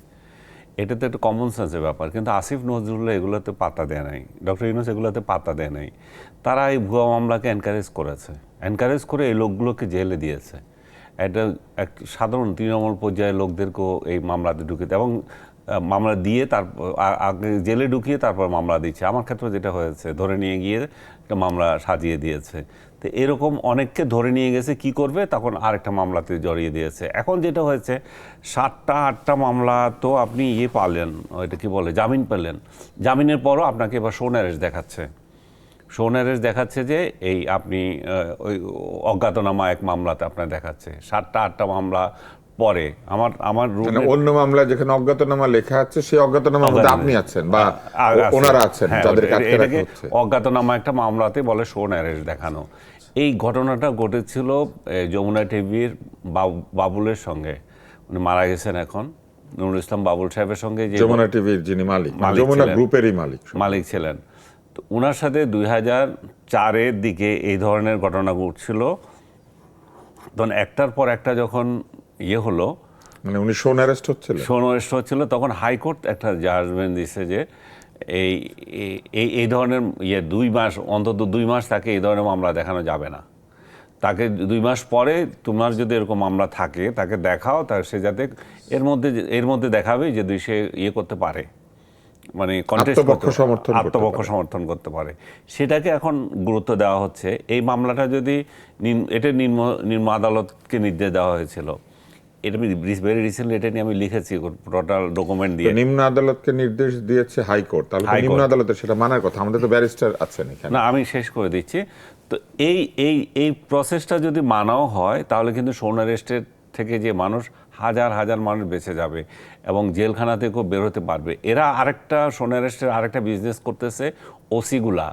এটা তো একটা কমন সেন্সের ব্যাপার। কিন্তু আসিফ নজরুল্লাহ এগুলোতে পাত্তা দেয় নাই, ডক্টর ইউনূস এগুলোতে পাত্তা দেয় নাই। তারা এই ভুয়া মামলাকে এনকারেজ করেছে, এনকারেজ করে এই লোকগুলোকে জেলে দিয়েছে। এটা এক সাধারণ তৃণমূল পর্যায়ের লোকদেরকেও এই মামলাতে ঢুকিয়ে এবং মামলা দিয়ে তারপর আগে জেলে ঢুকিয়ে তারপর মামলা দিচ্ছে। আমার ক্ষেত্রে যেটা হয়েছে, ধরে নিয়ে গিয়ে একটা মামলা সাজিয়ে দিয়েছে। তো এরকম অনেককে ধরে নিয়ে গেছে, কি করবে, তখন আরেকটা মামলাতে জড়িয়ে দিয়েছে। এখন যেটা হয়েছে 7টা 8টা মামলা তো আপনি পালেন, এটা কি বলে, জামিন পেলেন। জামিনের পরও আপনাকে এবার শোন অ্যারেস্ট দেখাচ্ছে। শোন অ্যারেস্ট দেখাচ্ছে যে এই আপনি ওই অজ্ঞাতনামা এক মামলাতে আপনার দেখাচ্ছে। 7টা 8টা মামলা পরে আমার মানে অন্য মামলা যেখানে অজ্ঞাতনামা লেখা আছে, সেই অজ্ঞাতনামার মধ্যে আপনি আছেন বা ওনারা আছেন, যাদেরকে আটকে রাখা হচ্ছে। অজ্ঞাতনামা একটা মামলাতে বলে শোন অ্যারেস্ট দেখানো। এই ঘটনাটা ঘটেছিল যমুনা টিভির বাবুলের সঙ্গে, উনি মারা গেছেন এখন, নুরুল ইসলাম বাবুল সাহেবের সঙ্গে, যে যমুনা টিভির যিনি যমুনা গ্রুপেরই মালিক ছিলেন। তো ওনার সাথে 2004-এর দিকে এই ধরনের ঘটনা ঘটছিল। তখন একটার পর একটা যখন হলো, মানে উনি শোন অ্যারেস্ট হচ্ছিল, তখন হাইকোর্ট একটা জাজমেন্ট দিছে যে এই ধরনের 2 মাস, অন্তত 2 মাস তাকে এই ধরনের মামলা দেখানো যাবে না। তাকে 2 মাস পরে তোমার যদি এরকম মামলা থাকে তাকে দেখাও, তার সে যাতে এর মধ্যে দেখাবে যে সে করতে পারে, মানে আত্মপক্ষ সমর্থন করতে পারে। সেটাকে এখন গুরুত্ব দেওয়া হচ্ছে। এই মামলাটা যদি এটা নিম্ন আদালতকে নির্দেশ দেওয়া হয়েছিল, এটা ভেরি রিসেন্টলি এটা নিয়ে আমি লিখেছি টোটাল ডকুমেন্ট দিয়ে। নিম্ন আদালতকে নির্দেশ দিয়েছে হাইকোর্ট, তাহলে নিম্ন আদালতের সেটা মানার কথা। আমাদের তো ব্যারিস্টার আছেন এখানে। না, আমি শেষ করে দিচ্ছি। তো এই প্রসেসটা যদি মানাও হয়, তাহলে কিন্তু শোন অ্যারেস্টের থেকে যে মানুষ হাজার হাজার মানুষ বেঁচে যাবে এবং জেলখানা থেকেও বের হতে পারবে। এরা আরেকটা শোন অ্যারেস্টের আরেকটা বিজনেস করতেছে, ওসিগুলা,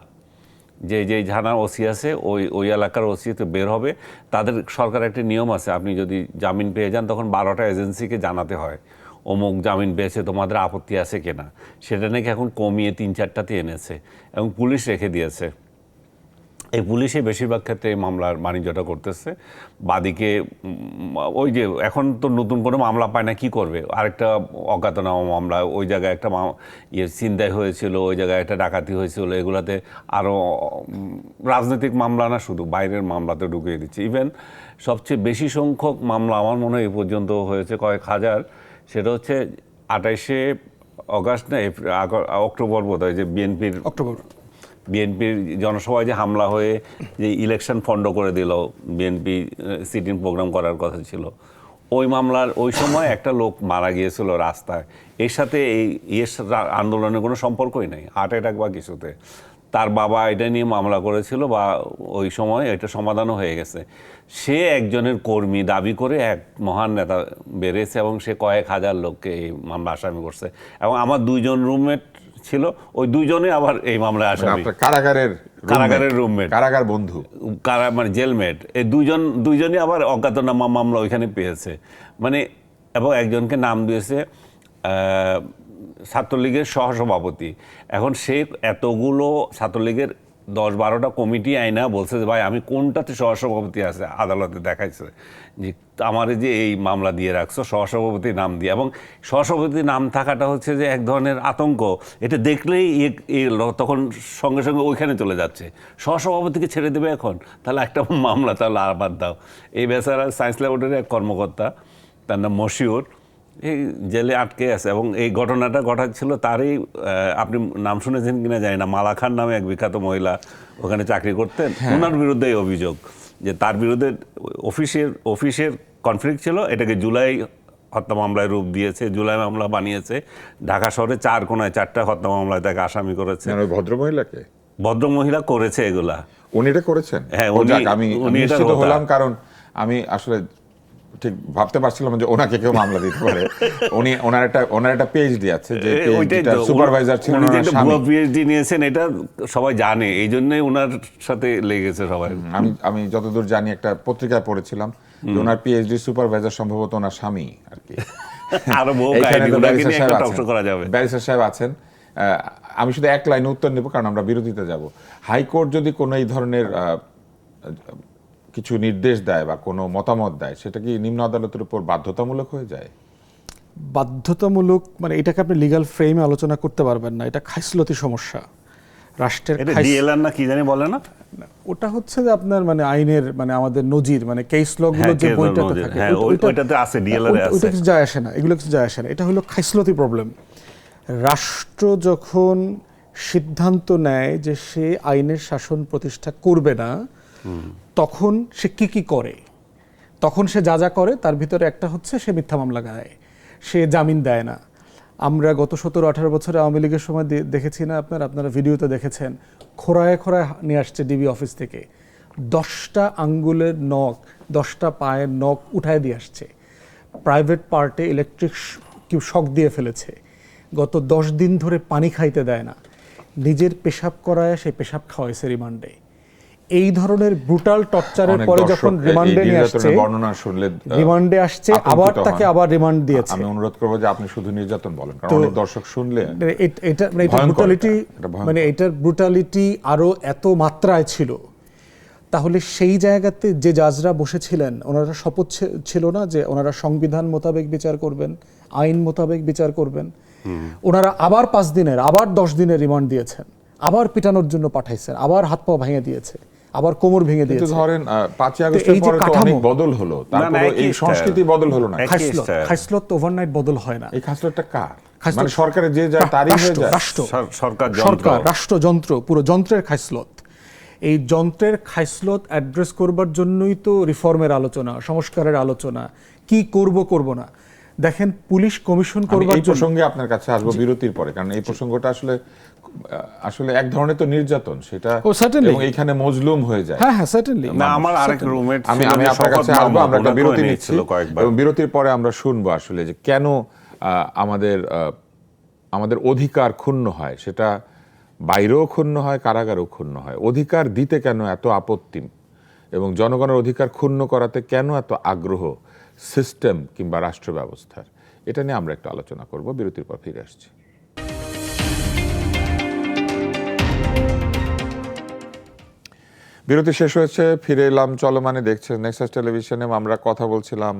যে থানার ওসি আছে, ওই এলাকার ওসি তো বের হবে, তাদের সরকার একটা নিয়ম আছে, আপনি যদি জামিন পেয়ে যান তখন 12টা এজেন্সিকে জানাতে হয় অমুক জামিন পেয়েছে, তোমাদের আপত্তি আছে কিনা। সেটা নাকি এখন কমিয়ে 3-4টাতে এনেছে এবং পুলিশ রেখে দিয়েছে। এই পুলিশে বেশিরভাগ ক্ষেত্রে এই মামলার বাণিজ্যটা করতেছে। বাদীকে ওই যে এখন তো নতুন কোনো মামলা পায় না, কি করবে, আরেকটা অজ্ঞাতনামা মামলা, ওই জায়গায় একটা ছিনতাই হয়েছিল, ওই জায়গায় একটা ডাকাতি হয়েছিল, এগুলাতে আরও রাজনৈতিক মামলা না, শুধু বাইরের মামলাতে ঢুকিয়ে দিচ্ছে। ইভেন সবচেয়ে বেশি সংখ্যক মামলা আমার মনে হয় এই পর্যন্ত হয়েছে কয়েক হাজার, সেটা হচ্ছে 28শে অগাস্ট না অক্টোবর বোধহয়, যে বিএনপির জনসভায় যে হামলা হয়ে যে ইলেকশন ফন্ড করে দিল, বিএনপি সিটিং প্রোগ্রাম করার কথা ছিল, ওই মামলার ওই সময় একটা লোক মারা গিয়েছিল রাস্তায়। এর সাথে এই আন্দোলনের কোনো সম্পর্কই নেই, হার্ট অ্যাটাক বা কিছুতে। তার বাবা এটা নিয়ে মামলা করেছিল, বা ওই সময় এটা সমাধানও হয়ে গেছে। সে একজনের কর্মী দাবি করে এক মহান নেতা বেড়েছে, এবং সে কয়েক হাজার লোককে এই মামলা আসামি করছে। এবং আমার 2জন রুমমেট ছিল, ওই 2জনে আবার এই মামলায় আসামি। কারাগারের রুমমেট, কারাগার বন্ধু, মানে জেলমেট, এই দুইজনই আবার অজ্ঞাতনামা মামলা ওইখানে পেয়েছে। মানে এবং একজনকে নাম দিয়েছে ছাত্রলীগের সহসভাপতি। এখন সে এতগুলো ছাত্রলীগের 10-12টা কমিটি আইনা বলছে যে ভাই আমি কোনটাতে সহসভাপতি আছে, আদালতে দেখাইছে যে আমার যে এই মামলা দিয়ে রাখছো সহসভাপতি নাম দিয়ে। এবং সহসভাপতি নাম থাকাটা হচ্ছে যে এক ধরনের আতঙ্ক, এটা দেখলেই তখন সঙ্গে সঙ্গে ওইখানে চলে যাচ্ছে, সহসভাপতিকে ছেড়ে দেবে এখন, তাহলে একটা মামলা তাহলে আবার দাও। এই বেচারা সায়েন্স ল্যাবরেটরির এক কর্মকর্তা, তার নাম মশিউর, এই জেলে আটকে আছে। এবং এই ঘটনাটা ঘটাচ্ছিল তারই, আপনি নাম শুনেছেন কিনা জানি না, মালা খান নামে এক বিখ্যাত মহিলা ওখানে চাকরি করতেন, ওনার বিরুদ্ধে এই অভিযোগ যে তার বিরুদ্ধে অফিসের কনফ্লিক্ট ছিল, এটাকে জুলাই হত্যা মামলায় রূপ দিয়েছে, জুলাই মামলা বানিয়েছে। ঢাকা শহরে 4 কোণায় 4টা হত্যা মামলায় তাকে আসামি করেছে। ভদ্রমহিলা করেছে এগুলা, উনি এটা করেছেন। হ্যাঁ, আমি নিশ্চিত হলাম, কারণ আমি আসলে ঠিক ভাবতে পারছিলাম যে ওনাকে কেউ মামলা দিতে পারে। ওনার একটা পিএইচডি আছে, যে সুপারভাইজার ছিলেন, পিএইচডি নিয়েছেন, এটা সবাই জানে, এই জন্যই ওনার সাথে লেগেছে সবাই। আমি যতদূর জানি একটা পত্রিকায় পড়েছিলাম যে ওনার পিএইচডি সুপারভাইজার সম্ভবত ওনার স্বামী আর কি। আরো বহু কাহিনী করা যাবে। ব্যারিস্টার সাহেব আছেন। আমি শুধু এক লাইনে উত্তর নেব, কারণ আমরা বিরতিতে যাব। হাইকোর্ট যদি কোনো এই ধরনের কিছু নির্দেশ দেয় বা কোনো মতামত দেয়, সেটা কি নিম্ন আদালতের উপর বাধ্যতামূলক হয়ে যায়? বাধ্যতামূলক মানে এটাকে আপনি লিগ্যাল ফ্রেমে আলোচনা করতে পারবেন না, এটা খাইসলতি সমস্যা। রাষ্ট্রের ডিএলআর না কি জানি বলে না, ওটা হচ্ছে যে আপনার মানে আইনের মানে আমাদের নজির, মানে কেস লগুলো যে বইটাতে থাকে ওইটাতে আছে, ডিএলআর আছে, ওটা কিছু যায় আসে না, এগুলো কিছু যায় আসে না। এটা হলো খাইসলতি প্রবলেম। রাষ্ট্র যখন সিদ্ধান্ত নেয় যে সে আইনের শাসন প্রতিষ্ঠা করবে না, তখন সে কি করে, তখন সে যা যা করে তার ভিতরে একটা হচ্ছে সে মিথ্যা মামলা গায়, সে জামিন দেয় না। আমরা গত 17-18 বছরে আওয়ামী লীগের সময় দেখেছি না, আপনারা ভিডিওতে দেখেছেন, খোঁড়ায় নিয়ে আসছে ডিবি অফিস থেকে 10টা আঙ্গুলের নখ, 10টা পায়ের নখ উঠায় দিয়ে আসছে, প্রাইভেট পার্টে ইলেকট্রিক শক দিয়ে ফেলেছে, গত 10 দিন ধরে পানি খাইতে দেয় না, নিজের পেশাব করায় সেই পেশাব খাওয়াইছে রিমান্ডে। এই ধরনের ব্রুটাল টর্চারের পরে যখন রিমান্ডে নিয়ে আসছে, বর্ণনা শুনলে রিমান্ডে আসছে, আবার তাকে আবার রিমান্ড দিয়েছে। আমি অনুরোধ করব যে আপনি শুধু নির্যাতন বলেন, কারণ অনেক দর্শক শুনলে এটা ব্রুটালিটি, মানে এটার ব্রুটালিটি আরো এত মাত্রায় ছিল। তাহলে সেই জায়গাতে যে জাজরা বসেছিলেন, ওনারা শপথ ছিল না যে ওনারা সংবিধান মোতাবেক বিচার করবেন, আইন মোতাবেক বিচার করবেন। ওনারা আবার 5 দিনের, আবার 10 দিনের রিমান্ড দিয়েছেন, আবার পিটানোর জন্য পাঠাইছেন, আবার হাত পা ভেঙে দিয়েছে, আবার কোমর ভেঙে দিয়েছে। ধরেন 5 আগস্টের পরে তো অনেক বদল হলো, তারপরে এই সংস্কৃতি বদল হলো না। খাইসলত ওভারনাইট বদল হয় না। এই খাইসলতটা কার? মানে সরকারের যে যায় তারই হয়ে যায়, সরকার রাষ্ট্রযন্ত্র, পুরো যন্ত্রের খাইসলত। এই যন্ত্রের খাইসলত অ্যাড্রেস করবার জন্যই তো রিফর্মের আলোচনা, সংস্কারের আলোচনা, কি করব না। দেখেন পুলিশ কমিশন করবার জন্য, এই প্রসঙ্গে আপনার কাছে আসবো বিরতির পরে, কারণ এই প্রসঙ্গটা আসলে এক ধরনের তো নির্যাতন, সেটা এবং এইখানে মজলুম হয়ে যায়। হ্যাঁ সার্টেনলি। না, আমার আরেক রুমমেট, আমি আপনার কাছে আসবো, আমরা একটা বিরতি নিচ্ছি এবং বিরতির পরে আমরা শুনবো আসলে যে কেন আমাদের অধিকার ক্ষুণ্ণ হয়, সেটা বাইরেও ক্ষুণ্ণ হয়, কারাগারেও ক্ষুণ্ণ হয়। অধিকার দিতে কেন এত আপত্তি, এবং জনগণের অধিকার ক্ষুণ্ণ করাতে কেন এত আগ্রহ সিস্টেম কিংবা রাষ্ট্র ব্যবস্থার, এটা নিয়ে আমরা একটু আলোচনা করব। বিরতির পর ফিরে আসছি। বিরতি শেষ হয়েছে, ফিরে এলাম চলমানে। দেখছেন নেক্সাস টেলিভিশনে। আমরা কথা বলছিলাম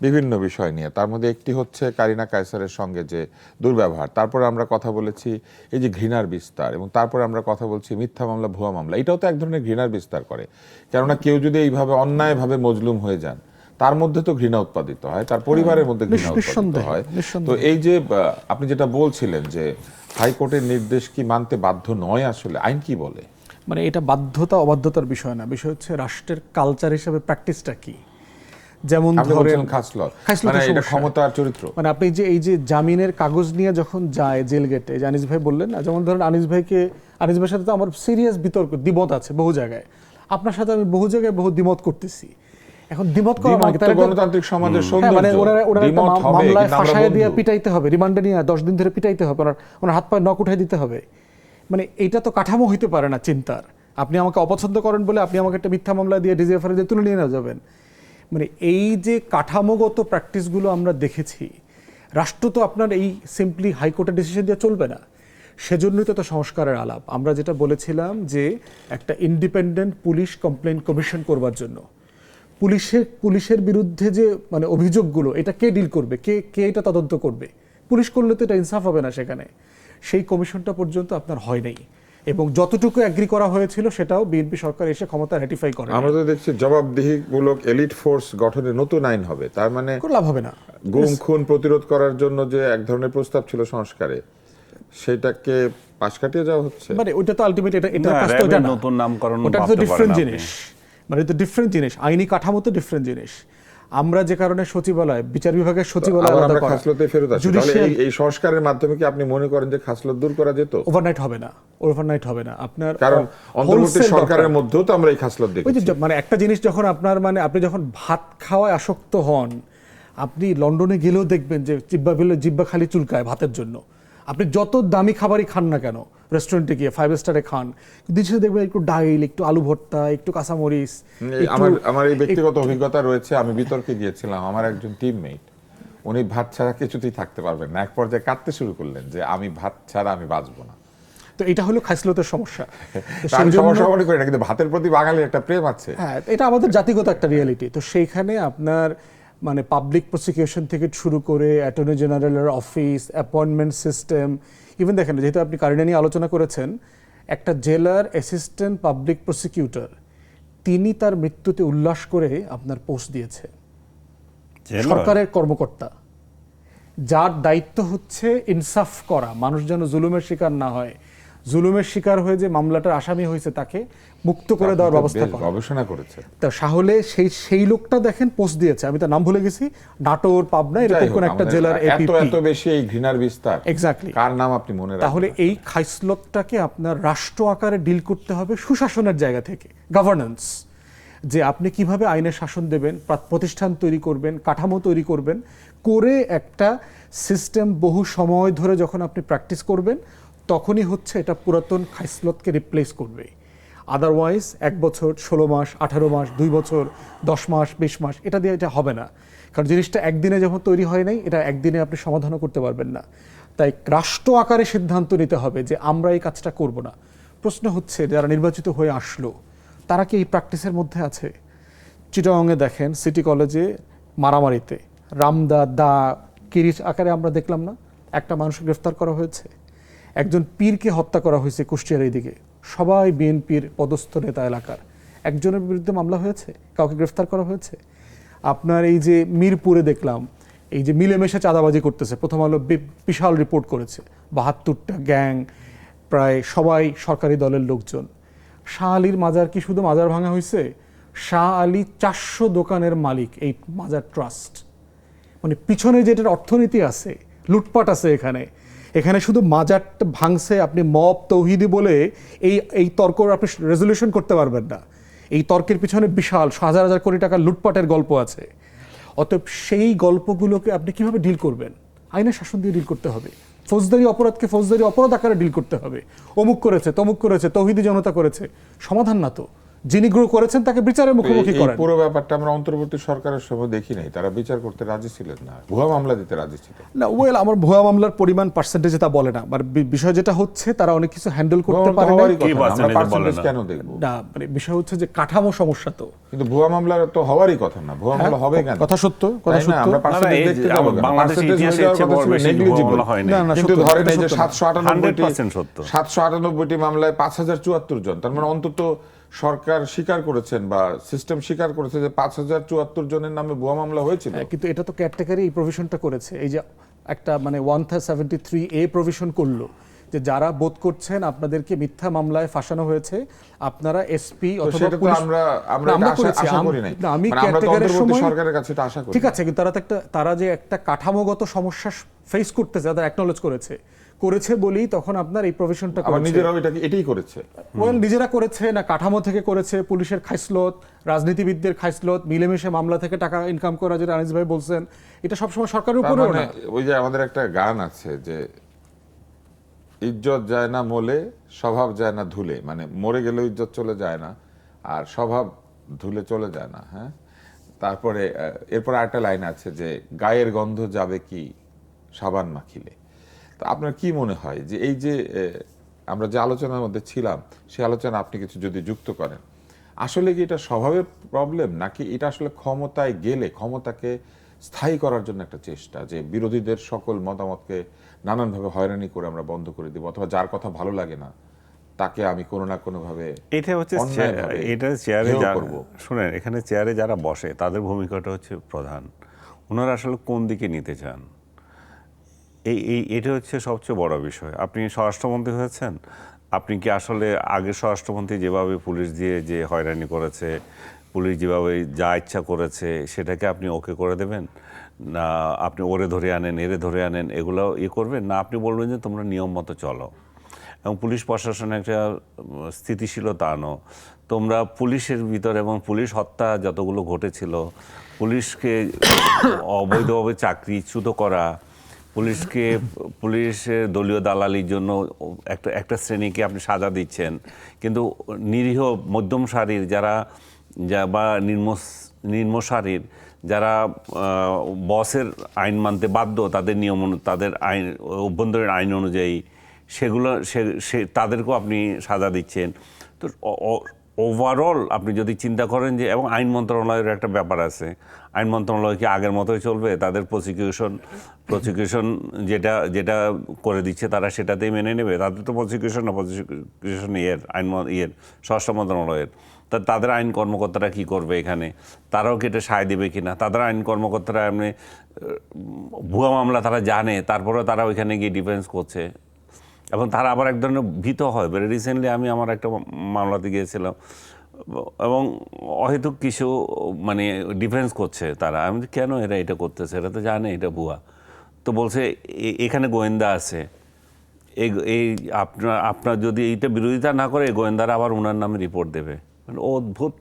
বিভিন্ন বিষয় নিয়ে, তার মধ্যে একটি হচ্ছে কারিনা কায়সারের সঙ্গে যে দুর্ব্যবহার। তারপরে আমরা কথা বলেছি এই যে ঘৃণার বিস্তার, এবং তারপরে আমরা কথা বলছি মিথ্যা মামলা, ভুয়া মামলা। এটাও তো এক ধরনের ঘৃণার বিস্তার করে, কেননা কেউ যদি এইভাবে অন্যায়ভাবে মজলুম হয়ে যান, তার মধ্যে তো ঘৃণা উৎপাদিত হয়, তার পরিবারের মধ্যে ঘৃণা উৎপাদিত হয়। তো এই যে আপনি যেটা বলছিলেন যে হাইকোর্টের নির্দেশ কি মানতে বাধ্য নয়, আসলে আইন কি বলে? মানে এটা বাধ্যতা অবাধ্যতার বিষয় না, বিষয় হচ্ছে রাষ্ট্রের কালচার হিসেবে প্র্যাকটিসটা কি। যেমন ধরেন খাসলত, খাসলতের মানে এটা সমস্যা। ক্ষমতার চরিত্র। মানে আপনি যে এই যে জামিনের কাগজ নিয়ে যখন যায় জেল গেটে, যে আনিস ভাই বললেন না, যেমন ধরেন আনিস ভাইয়ের সাথে তো আমার সিরিয়াস বিতর্ক, দ্বিমত আছে বহু জায়গায়। আপনার সাথে আমি বহু জায়গায় বহু দ্বিমত করতেছি। এখন দ্বিমত করা মানে কি? গণতান্ত্রিক সমাজের হ্যাঁ, মানে সৌন্দর্য। ওনার একটা দ্বিমত হবে, মামলায় কিন্তু আমরা ফাঁসায় দিয়ে বন্ধু। পিটাইতে হবে, রিমান্ডে নিয়ে 10 দিন ধরে পিটাইতে হবে, ওনার হাত পায়ে নখ উঠাই দিতে হবে। মানে এটা তো কাঠামো হইতে পারে না চিন্তার। আপনি আমাকে অপছন্দ করেন বলে আপনি আমাকে একটা মিথ্যা মামলা দিয়ে ডিজিএফআর দিয়ে তুলে নিয়ে যাবেন। মানে এই যে কাঠামোগত প্র্যাকটিসগুলো আমরা দেখেছি, রাষ্ট্র তো আপনার এই সিম্পলি হাইকোর্টের ডিসিশন দিয়ে চলবে না। সেজন্যই তো সংস্কারের আলাপ। আমরা যেটা বলেছিলাম যে একটা ইন্ডিপেন্ডেন্ট পুলিশ কমপ্লেইন কমিশন করবার জন্য, পুলিশের বিরুদ্ধে যে মানে অভিযোগগুলো, এটা কে ডিল করবে, কে এটা তদন্ত করবে? পুলিশ করলে তো এটা ইনসাফ হবে না সেখানে। সেই কমিশনটা পর্যন্ত আপনার হয় নাই, এবং যতটুকু এগ্রি করা হয়েছিল সেটাও বিএনপি সরকার এসে ক্ষমতা রেটিফাই করে। আমরা তো দেখছি জবাবদিহিমূলক এলিট ফোর্স গঠনের নতুন আইন হবে, তার মানে লাভ হবে না। গুম খুন প্রতিরোধ করার জন্য যে এক ধরনের প্রস্তাব ছিল সংস্কারে, সেটাকে পাশ কাটিয়ে যাওয়া হচ্ছে। মানে ওইটা তো আলটিমেট এটা না, কাজ তো ওটা না, নতুন নামকরণ ওটা তো ভাবতে ডিফারেন্ট পারেন জিনিস। মানে এটা ডিফারেন্ট জিনিস, আইনি কাঠামো তো ডিফারেন্ট জিনিস। আমরা যে কারণে সচিবালয়, বিচার বিভাগের সচিবালয় আবার আলাদা আমরা করা, খাসলতে ফেরত আসি। তাহলে এই সংস্কারের মাধ্যমে কি আপনি মনে করেন যে খাসলত দূর করা যেত? ওভারনাইট হবে না, ওভারনাইট হবে না আপনার, কারণ অন্তর্বর্তী wholesale সরকারের দরকার। মধ্যেও তো আমরা এই খাসলত ওই যে দেখি। মানে একটা জিনিস যখন আপনার মানে আপনি যখন ভাত খাওয়ায় আসক্ত হন, আপনি লন্ডনে গেলেও দেখবেন যে জিব্বা খালি চুলকায় ভাতের জন্য। আপনি যত দামি খাবারই খান না কেন, রেস্টুরেন্টে গিয়ে 5 স্টারে খান, দিন দেখবেন একটু ডাইল, একটু আলু ভর্তা, একটু কাঁচামরিচ। আমার এই ব্যক্তিগত অভিজ্ঞতা রয়েছে। আমি বিতর্কে গিয়েছিলাম, আমার একজন টিমমেট, উনি ভাত ছাড়া কিছুতেই থাকতে পারবেন না। এক পর্যায়ে কাঁদতে শুরু করলেন যে আমি ভাত ছাড়া আমি বাঁচবো না। তো এটা হলো খাসলতের সমস্যা। আমি সমস্যা মনে করি না, কিন্তু ভাতের প্রতি বাঙালির একটা প্রেম আছে। হ্যাঁ, এটা আমাদের জাতিগত একটা রিয়েলিটি। তো সেইখানে আপনার মানে পাবলিক প্রসিকিউশন থেকে শুরু করে অ্যাটর্নি জেনারেলের অফিস, অ্যাপয়েন্টমেন্ট সিস্টেম, ইভেন দেখেন, যেহেতু আপনি কারিনা নিয়ে আলোচনা করেছেন, একটা জেলার অ্যাসিস্ট্যান্ট পাবলিক প্রসিকিউটর, তিনি তার মৃত্যুতে উল্লাস করে আপনার পোস্ট দিয়েছে। সরকারের কর্মকর্তা, যার দায়িত্ব হচ্ছে ইনসাফ করা, মানুষ যেন জুলুমের শিকার না হয়, জুলুমের শিকার হয়ে যে মামলাটার আসামি হয়েছে তাকে মুক্ত করে দেওয়ার ব্যবস্থা করা। গবেষণা করেছে। তা সাহলে সেই লোকটা দেখেন পোস্ট দিয়েছে, আমি তার নাম ভুলে গেছি, নাটোর, পাবনা, এরকম কোন একটা জেলার এপিপি। এত বেশি এই ঘৃণার বিস্তার, এক্স্যাক্টলি কার নাম আপনি মনে রাখবেন? তাহলে এই খাইসলতটাকে আপনার রাষ্ট্র আকারে ডিল করতে হবে সুশাসনের জায়গা থেকে, গভর্নেন্স, যে আপনি কিভাবে আইনের শাসন দেবেন, প্রতিষ্ঠান তৈরি করবেন, কাঠামো তৈরি করবেন, করে একটা সিস্টেম বহু সময় ধরে যখন আপনি প্র্যাকটিস করবেন, তখনই হচ্ছে এটা পুরাতন খাইসলতকে রিপ্লেস করবে। আদারওয়াইজ 1 বছর, 16 মাস, 18 মাস, 2 বছর, 10 মাস, 20 মাস, এটা দিয়ে এটা হবে না। কারণ জিনিসটা একদিনে যখন তৈরি হয় নাই, এটা একদিনে আপনি সমাধানও করতে পারবেন না। তাই রাষ্ট্র আকারে সিদ্ধান্ত নিতে হবে যে আমরা এই কাজটা করব না। প্রশ্ন হচ্ছে, যারা নির্বাচিত হয়ে আসলো তারা কি এই প্র্যাকটিসের মধ্যে আছে? চিটাগংয়ে দেখেন, সিটি কলেজে মারামারিতে দা কিরিচ আকারে আমরা দেখলাম না, একটা মানুষকে গ্রেফতার করা হয়েছে। একজন পীরকে হত্যা করা হয়েছে কুষ্টিয়ার এইদিকে, সবাই বিএনপির পদস্থ নেতা এলাকার, একজনের বিরুদ্ধে মামলা হয়েছে, কাউকে গ্রেফতার করা হয়েছে। আপনার এই যে মিরপুরে দেখলাম, এই যে মিলেমিশে চাঁদাবাজি করতেছে, প্রথম আলো বিশাল রিপোর্ট করেছে, 72টা গ্যাং, প্রায় সবাই সরকারি দলের লোকজন। শাহ আলীর মাজার কি শুধু মাজার ভাঙা হয়েছে? শাহ আলী 400 দোকানের মালিক এই মাজার ট্রাস্ট। মানে পিছনে যেটার অর্থনীতি আছে, লুটপাট আছে এখানে শুধু মাজারটা ভাঙছে, আপনি মব তৌহিদি বলে এই তর্ক আপনি রেজলিউশন করতে পারবেন না। এই তর্কের পিছনে বিশাল হাজার হাজার কোটি টাকার লুটপাটের গল্প আছে। অতএব সেই গল্পগুলোকে আপনি কিভাবে ডিল করবেন? আইনের শাসন দিয়ে ডিল করতে হবে। ফৌজদারি অপরাধকে ফৌজদারি অপরাধ আকারে ডিল করতে হবে। অমুক করেছে, তমুক করেছে, তৌহিদি জনতা করেছে, সমাধান না তো। যিনি গ্রো করেছেন তাকে বিচারের মুখোমুখি এই করেন। পুরো ব্যাপারটা আমরা অন্তর্বর্তী সরকারের সময় দেখি নাই, তারা বিচার করতে রাজি ছিলেন না, ভুয়া মামলা দিতে রাজি ছিলেন। না ওয়েল, আমার ভুয়া মামলার পরিমাণ পার্সেন্টেজে তা বলে না, মানে বিষয় যেটা হচ্ছে তারা অনেক কিছু হ্যান্ডেল করতে পারে না। হওয়ারই কি কথা না, আমরা percentage বলে পার্সেন্টেজ না? কেন দেখবো? না মানে বিষয় হচ্ছে যে কাঠামো সমস্যা তো। কিন্তু ভুয়া মামলার তো হওয়ারই কথা না, ভুয়া মামলা হবে কেন? কথা সত্য, কথা তাই না? সত্য। আমরা পার্সেন্টেজ এই যে দেখতে যাবো কেন? বাংলাদেশের পার্সেন্টেজ ইতিহাসে হয়ে যাওয়ার চেয়ে কথা বড় ছিল বেশি negligible। ভুয়া মামলা হয় নাই। না, না, কিন্তু সত্য, ধরেন এটা এই যে সত্য না। 100% সত্য। 798টি মামলায় 5074 জন, তার মানে অন্তত সরকার স্বীকার করেছেন বা সিস্টেম স্বীকার করেছে যে 5074 জনের নামে ভুয়া মামলা হয়েছিল। কিন্তু এটা তো কেয়ারটেকারই এই প্রভিশনটা করেছে, এই যে একটা মানে 173A প্রভিশন করলো যে যারা বোধ করছেন আপনাদেরকে মিথ্যা মামলায় ফাঁসানো হয়েছে, আপনারা এসপি তো অথবা সেটা তো পুলিশ। আমরা না, আমরা এটা করেছি, আশা করি নাই। না, আমি মানে আমরা তো কেয়ারটেকারের অন্তর্বর্তী সময় সরকারের কাছে এটা আশা করি। ঠিক আছে, কিন্তু তারা যে একটা কাঠামোগত সমস্যা ফেস করতেছে, তারা অ্যাকনলেজ করেছে বলেই তখন আপনার এই প্রভিশনটা আবার করেছে। নিজেরাও এটাই করেছে। ওয়েল, নিজেরা করেছে না কাঠামো থেকে করেছে, পুলিশের খাইসলত, রাজনীতিবিদদের খাইসলত, মিলেমিশে মামলা থেকে টাকা ইনকাম করা, যেটা আনিস ভাই বলছেন, এটা সবসময় সরকারের তার উপরেও মানে না। ওই যে আমাদের একটা গান আছে যে ইজ্জত যায় না মোলে, স্বভাব যায় না ধুলে, মানে মরে গেলেও ইজ্জত চলে যায় না আর স্বভাব ধুলে চলে যায় না। হ্যাঁ, তারপরে এরপর আরেকটা লাইন আছে যে গায়ের গন্ধ যাবে কি সাবান মাখিলে। তো আপনার কি মনে হয় যে এই যে আমরা যে আলোচনার মধ্যে ছিলাম, সেই আলোচনা আপনি কিছু যদি যুক্ত করেন, আসলে কি এটা স্বভাবের প্রবলেম, নাকি এটা আসলে ক্ষমতায় গেলে ক্ষমতাকে স্থায়ী করার জন্য একটা চেষ্টা, যে বিরোধীদের সকল মতামতকে নানানভাবে হয়রানি করে আমরা বন্ধ করে দিব, অথবা যার কথা ভালো লাগে না তাকে আমি কোনো না কোনো ভাবে এটা হচ্ছে অন্যায়ভাবে এটা চেয়ারে হেয় যারা করব। শুনেন, এখানে চেয়ারে যারা বসে তাদের ভূমিকাটা হচ্ছে প্রধান। ওনারা আসলে কোন দিকে নিতে চান, এটা হচ্ছে সবচেয়ে বড় বিষয়। আপনি স্বরাষ্ট্রমন্ত্রী হয়েছেন, আপনি কি আসলে আগের স্বরাষ্ট্রমন্ত্রী যেভাবে পুলিশ দিয়ে যে হয়রানি করেছে, পুলিশ যেভাবে যা ইচ্ছা করেছে, সেটাকে আপনি ওকে করে দেবেন? না আপনি ওরে ধরে আনেন, এরে ধরে আনেন, এগুলো করবেন? না আপনি বলবেন যে তোমরা নিয়ম মতো চলো এবং পুলিশ প্রশাসনে একটা স্থিতিশীলতা আনো। তোমরা পুলিশের ভিতরে এবং পুলিশ হত্যা যতগুলো ঘটেছিল, পুলিশকে অবৈধভাবে চাকরিচ্যুত করা, পুলিশের দলীয় দালালির জন্য একটা শ্রেণীকে আপনি সাজা দিচ্ছেন, কিন্তু নিরীহ মধ্যম সারির যারা বা নিম্ন সারির যারা বসের আইন মানতে বাধ্য, তাদের নিয়ম তাদের আইন অভ্যন্তরীণ আইন অনুযায়ী সেগুলো তাদেরকেও আপনি সাজা দিচ্ছেন। তো ওভারঅল আপনি যদি চিন্তা করেন যে, এবং আইন মন্ত্রণালয়ের একটা ব্যাপার আছে, আইন মন্ত্রণালয় কি আগের মতোই চলবে? তাদের প্রসিকিউশন যেটা করে দিচ্ছে তারা সেটাতেই মেনে নেবে? তাদের তো প্রসিকিউশন স্বরাষ্ট্র মন্ত্রণালয়ের, তাদের আইন কর্মকর্তারা কি করবে এখানে? তারাও কি এটা সায় দেবে কিনা? তাদের আইন কর্মকর্তারা এমনি ভুয়া মামলা তারা জানে, তারপরেও তারা ওইখানে গিয়ে ডিফেন্স করছে এবং তারা আবার এক ধরনের ভীত হয়। রিসেন্টলি আমি আমার একটা মামলাতে গিয়েছিলাম এবং অহেতুক কিছু মানে ডিফেন্স করছে তারা। আমি কেন এরা এটা করতেছে? এরা তো জানে এটা ভুয়া। তো বলছে এখানে গোয়েন্দা আছে, এই আপনার যদি এইটা বিরোধিতা না করে, গোয়েন্দারা আবার ওনার নামে রিপোর্ট দেবে। মানে অদ্ভুত,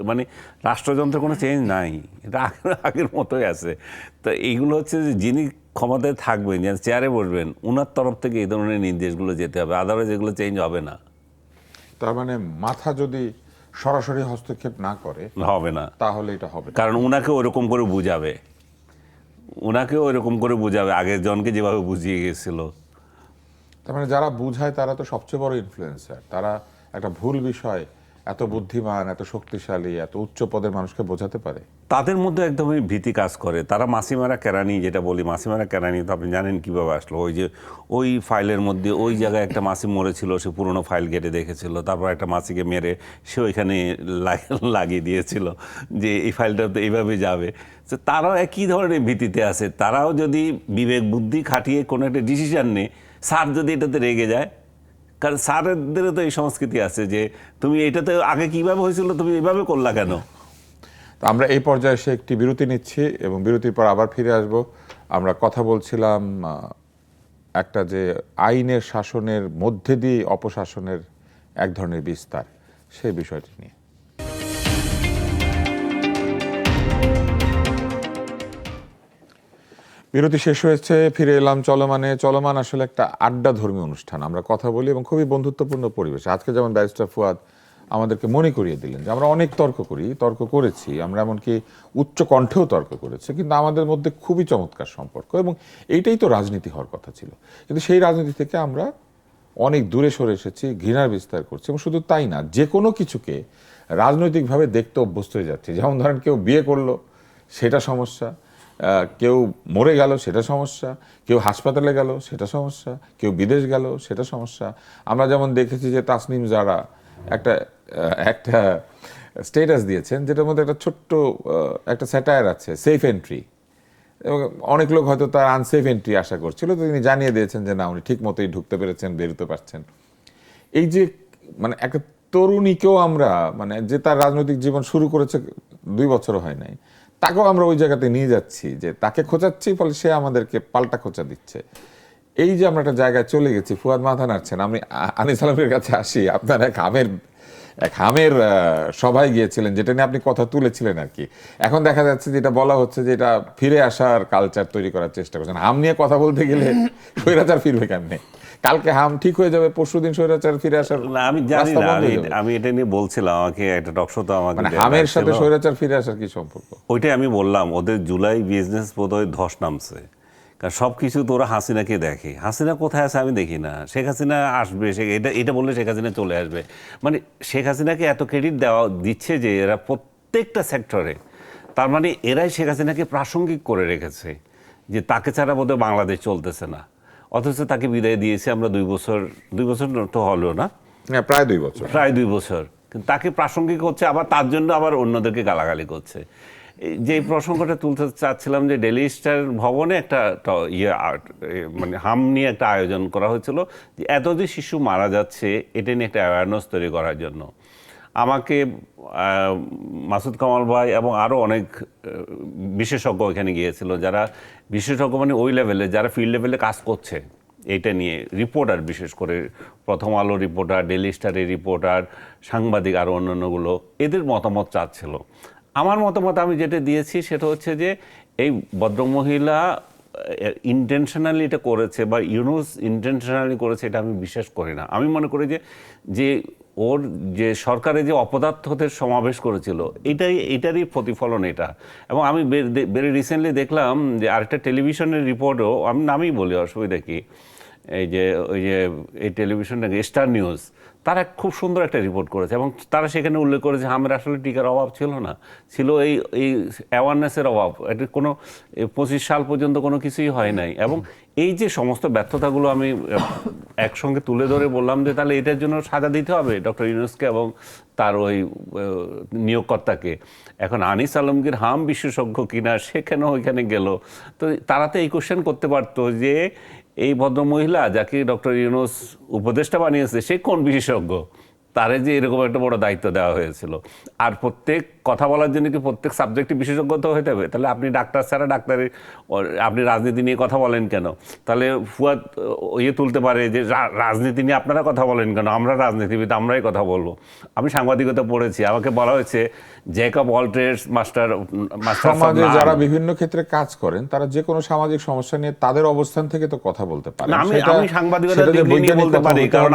মানে রাষ্ট্রযন্ত্রের কোনো চেঞ্জ নাই, এটা আগের মতোই আছে। তো এইগুলো হচ্ছে যে যিনি ক্ষমতায় থাকবেন, যেন চেয়ারে বসবেন, ওনার তরফ থেকে এই ধরনের নির্দেশগুলো যেতে হবে, আদারওয়াইজ এগুলো চেঞ্জ হবে না। তার মানে মাথা যদি সরাসরি হস্তক্ষেপ না করে হবে না, তাহলে এটা হবে না। কারণ ওনাকে ওরকম করে বুঝাবে আগের জনকে যেভাবে বুঝিয়ে গেছিল। তার মানে যারা বুঝায় তারা তো সবচেয়ে বড় ইনফ্লুয়েন্সার। তারা একটা ভুল বিষয় এত বুদ্ধিমান, এত শক্তিশালী, এত উচ্চ পদের মানুষকে বোঝাতে পারে। তাদের মধ্যে একদমই ভীতি কাজ করে। তারা মাসিমারা কেরানি, যেটা বলি মাসিমারা কেরানি, তো আপনি জানেন কীভাবে আসলো? ওই ফাইলের মধ্যে ওই জায়গায় একটা মাসি মরেছিল, সে পুরনো ফাইল ঘেটে দেখেছিল, তারপর একটা মাসিকে মেরে সে ওইখানে লাগিয়ে দিয়েছিল যে এই ফাইলটা তো এইভাবে যাবে। তো তারাও একই ধরনের ভীতিতে আছে। তারাও যদি বিবেক বুদ্ধি খাটিয়ে কোনো একটা ডিসিশন নেয়, স্যার যদি এটাতে রেগে যায়, কারণ স্যারদেরও তো এই সংস্কৃতি আছে যে তুমি এটাতে আগে কিভাবে হয়েছিল, তুমি এইভাবে করলা কেন? আমরা এই পর্যায়ে এসে একটি বিরতি নিচ্ছি এবং বিরতির পর আবার ফিরে আসব। আমরা কথা বলছিলাম একটা যে আইনের শাসনের মধ্যে দিয়ে অপশাসনের এক ধরনের বিস্তার, সেই বিষয়টি নিয়ে। বিরতি শেষ হয়েছে, ফিরে এলাম চলমানে। চলমান আসলে একটা আড্ডা ধর্মী অনুষ্ঠান, আমরা কথা বলি এবং খুবই বন্ধুত্বপূর্ণ পরিবেশ। আজকে যেমন ব্যারিস্টার ফুয়াদ আমাদেরকে মনে করিয়ে দিলেন যে আমরা অনেক তর্ক করেছি, আমরা এমনকি উচ্চ কণ্ঠেও তর্ক করেছি, কিন্তু আমাদের মধ্যে খুবই চমৎকার সম্পর্ক এবং এইটাই তো রাজনীতি হওয়ার কথা ছিল। কিন্তু সেই রাজনীতি থেকে আমরা অনেক দূরে সরে এসেছি, ঘৃণার বিস্তার করছি এবং শুধু তাই না, যে কোনো কিছুকে রাজনৈতিকভাবে দেখতে অভ্যস্ত হয়ে যাচ্ছে। যেমন ধরেন কেউ বিয়ে করলো সেটা সমস্যা, কেউ মরে গেল সেটা সমস্যা, কেউ হাসপাতালে গেল সেটা সমস্যা, কেউ বিদেশ গেল সেটা সমস্যা। আমরা যেমন দেখেছি যে তাসনিম জারা একটা একটা স্টেটাস দিয়েছেন যেটার মধ্যে একটা ছোট্ট একটা স্যাটায়ার আছে, সেফ এন্ট্রি, এবং অনেক লোক হয়তো তার আনসেফ এন্ট্রি আশা করছিল, তো তিনি জানিয়ে দিয়েছেন যে না, উনি ঠিক মতোই ঢুকতে পেরেছেন, বেরোতে পারছেন। এই যে মানে একটা তরুণীকেও আমরা, মানে যে তার রাজনৈতিক জীবন শুরু করেছে 2 বছরও হয় নাই, তাকেও আমরা ওই জায়গাতে নিয়ে যাচ্ছি যে তাকে খোঁচাচ্ছি, ফলে সে আমাদেরকে পাল্টা খোঁচা দিচ্ছে। এই যে আমরা একটা জায়গায় চলে গেছি, ফুয়াদ মাথা নাড়ছেন। আমি আনিস আলমের কাছে আসি। আপনার এক হামের সভায় গিয়েছিলেন, যেটা নিয়ে আপনি কথা তুলেছিলেন আর কি। এখন দেখা যাচ্ছে যেটা বলা হচ্ছে যে এটা ফিরে আসার কালচার তৈরি করার চেষ্টা করছেন। হাম নিয়ে কথা বলতে গেলে স্বৈরাচার ফিরবে কেমনে? কালকে হাম ঠিক হয়ে যাবে, পরশুদিন স্বৈরাচার ফিরে আসার না, আমি জানি রাস্তা না, বন্ধ হয়ে যাবে। আমি এটা নিয়ে বলছিলাম, আমাকে একটা টকশোতে আমাকে মানে হামের সাথে ডাকছিল। স্বৈরাচার ফিরে আসার কি সম্পর্ক? ওইটাই আমি বললাম, ওদের জুলাই বিজনেস বোধহয় ধস নামছে। কারণ সব কিছু তো ওরা হাসিনাকে দেখে। হাসিনা কোথায় আছে আমি দেখি না। শেখ হাসিনা আসবে, এটা বললে শেখ হাসিনা চলে আসবে। মানে শেখ হাসিনাকে এত ক্রেডিট দিচ্ছে যে এরা প্রত্যেকটা সেক্টরে, তার মানে এরাই শেখ হাসিনাকে প্রাসঙ্গিক করে রেখেছে যে তাকে ছাড়া বোধহয় বাংলাদেশ চলতেছে না। অথচ তাকে বিদায় দিয়েছে আমরা 2 বছর তো হলো না, হ্যাঁ, প্রায় 2 বছর। প্রায় 2 বছর। কিন্তু তাকে প্রাসঙ্গিক হচ্ছে, আবার তার জন্য আবার অন্যদেরকে গালাগালি করছে। যে প্রসঙ্গটা তুলতে চাচ্ছিলাম, যে ডেইলি স্টার ভবনে একটা মানে হাম নিয়ে একটা আয়োজন করা হয়েছিল, যে এত যে শিশু মারা যাচ্ছে এটা নিয়ে একটা অ্যাওয়ারনেস তৈরি করার জন্য। আমাকে মাসুদ কামাল ভাই এবং আরও অনেক বিশেষজ্ঞ এখানে গিয়েছিল, যারা বিশেষজ্ঞ মানে ওই লেভেলে, যারা ফিল্ড লেভেলে কাজ করছে এইটা নিয়ে, রিপোর্টার, বিশেষ করে প্রথম আলো রিপোর্টার, ডেইলি স্টারের রিপোর্টার, সাংবাদিক, আরও অন্যান্যগুলো, এদের মতামত চাচ্ছিল। আমার মতামত আমি যেটা দিয়েছি সেটা হচ্ছে যে এই ভদ্রমহিলা ইন্টেনশনালি এটা করেছে বা ইউনুস ইন্টেনশনালি করেছে, এটা আমি বিশ্বাস করি না। আমি মনে করি যে ওর যে সরকারে যে অপদার্থদের সমাবেশ করেছিল এটারই প্রতিফলন এটা। এবং আমি ভেরি রিসেন্টলি দেখলাম যে আরেকটা টেলিভিশনের রিপোর্টও, আমি নামই বলি, অসুবিধা কি, ওই যে এই টেলিভিশনটা স্টার নিউজ, তারা খুব সুন্দর একটা রিপোর্ট করেছে এবং তারা সেখানে উল্লেখ করেছে হামের আসলে টিকার অভাব ছিল না, ছিল এই অ্যাওয়ারনেসের অভাব। এটা কোনো 25 সাল পর্যন্ত কোনো কিছুই হয় নাই। এবং এই যে সমস্ত ব্যর্থতাগুলো আমি একসঙ্গে তুলে ধরে বললাম যে তাহলে এটার জন্য সাজা দিতে হবে ডক্টর ইউনূসকে এবং তার ওই নিয়োগকর্তাকে। এখন আনিস আলমগীর হাম বিশেষজ্ঞ কিনা, সে কেন ওইখানে গেল? তো তারা তো এই কোশ্চেন করতে পারতো যে এই ভদ্রমহিলা যাকে ডক্টর ইউনূস উপদেষ্টা বানিয়েছে, সে কোন বিশেষজ্ঞ? তারে যে এরকম একটা বড় দায়িত্ব দেওয়া হয়েছিল। আর প্রত্যেক কথা বলার জন্য কি প্রত্যেক সাবজেক্টে বিশেষজ্ঞ তো হতে হবে? তাহলে আপনি ডাক্তার ছাড়া আপনি রাজনীতি নিয়ে কথা বলেন কেন? তাহলে ফুয়াদ তুলতে পারে যে রাজনীতি নিয়ে আপনারা কথা বলেন কেন? আমরা রাজনীতিবিদ, আমরাই কথা বলবো। আমি সাংবাদিকতা পড়েছি, আমাকে বলা হয়েছে jack of all trades, master সমাজে যারা বিভিন্ন ক্ষেত্রে কাজ করেন, তারা যে কোনো সামাজিক সমস্যা নিয়ে তাদের অবস্থান থেকে তো কথা বলতে পারে। আমি সাংবাদিকতার ডিগ্রি নিয়ে বলতে পারি, কারণ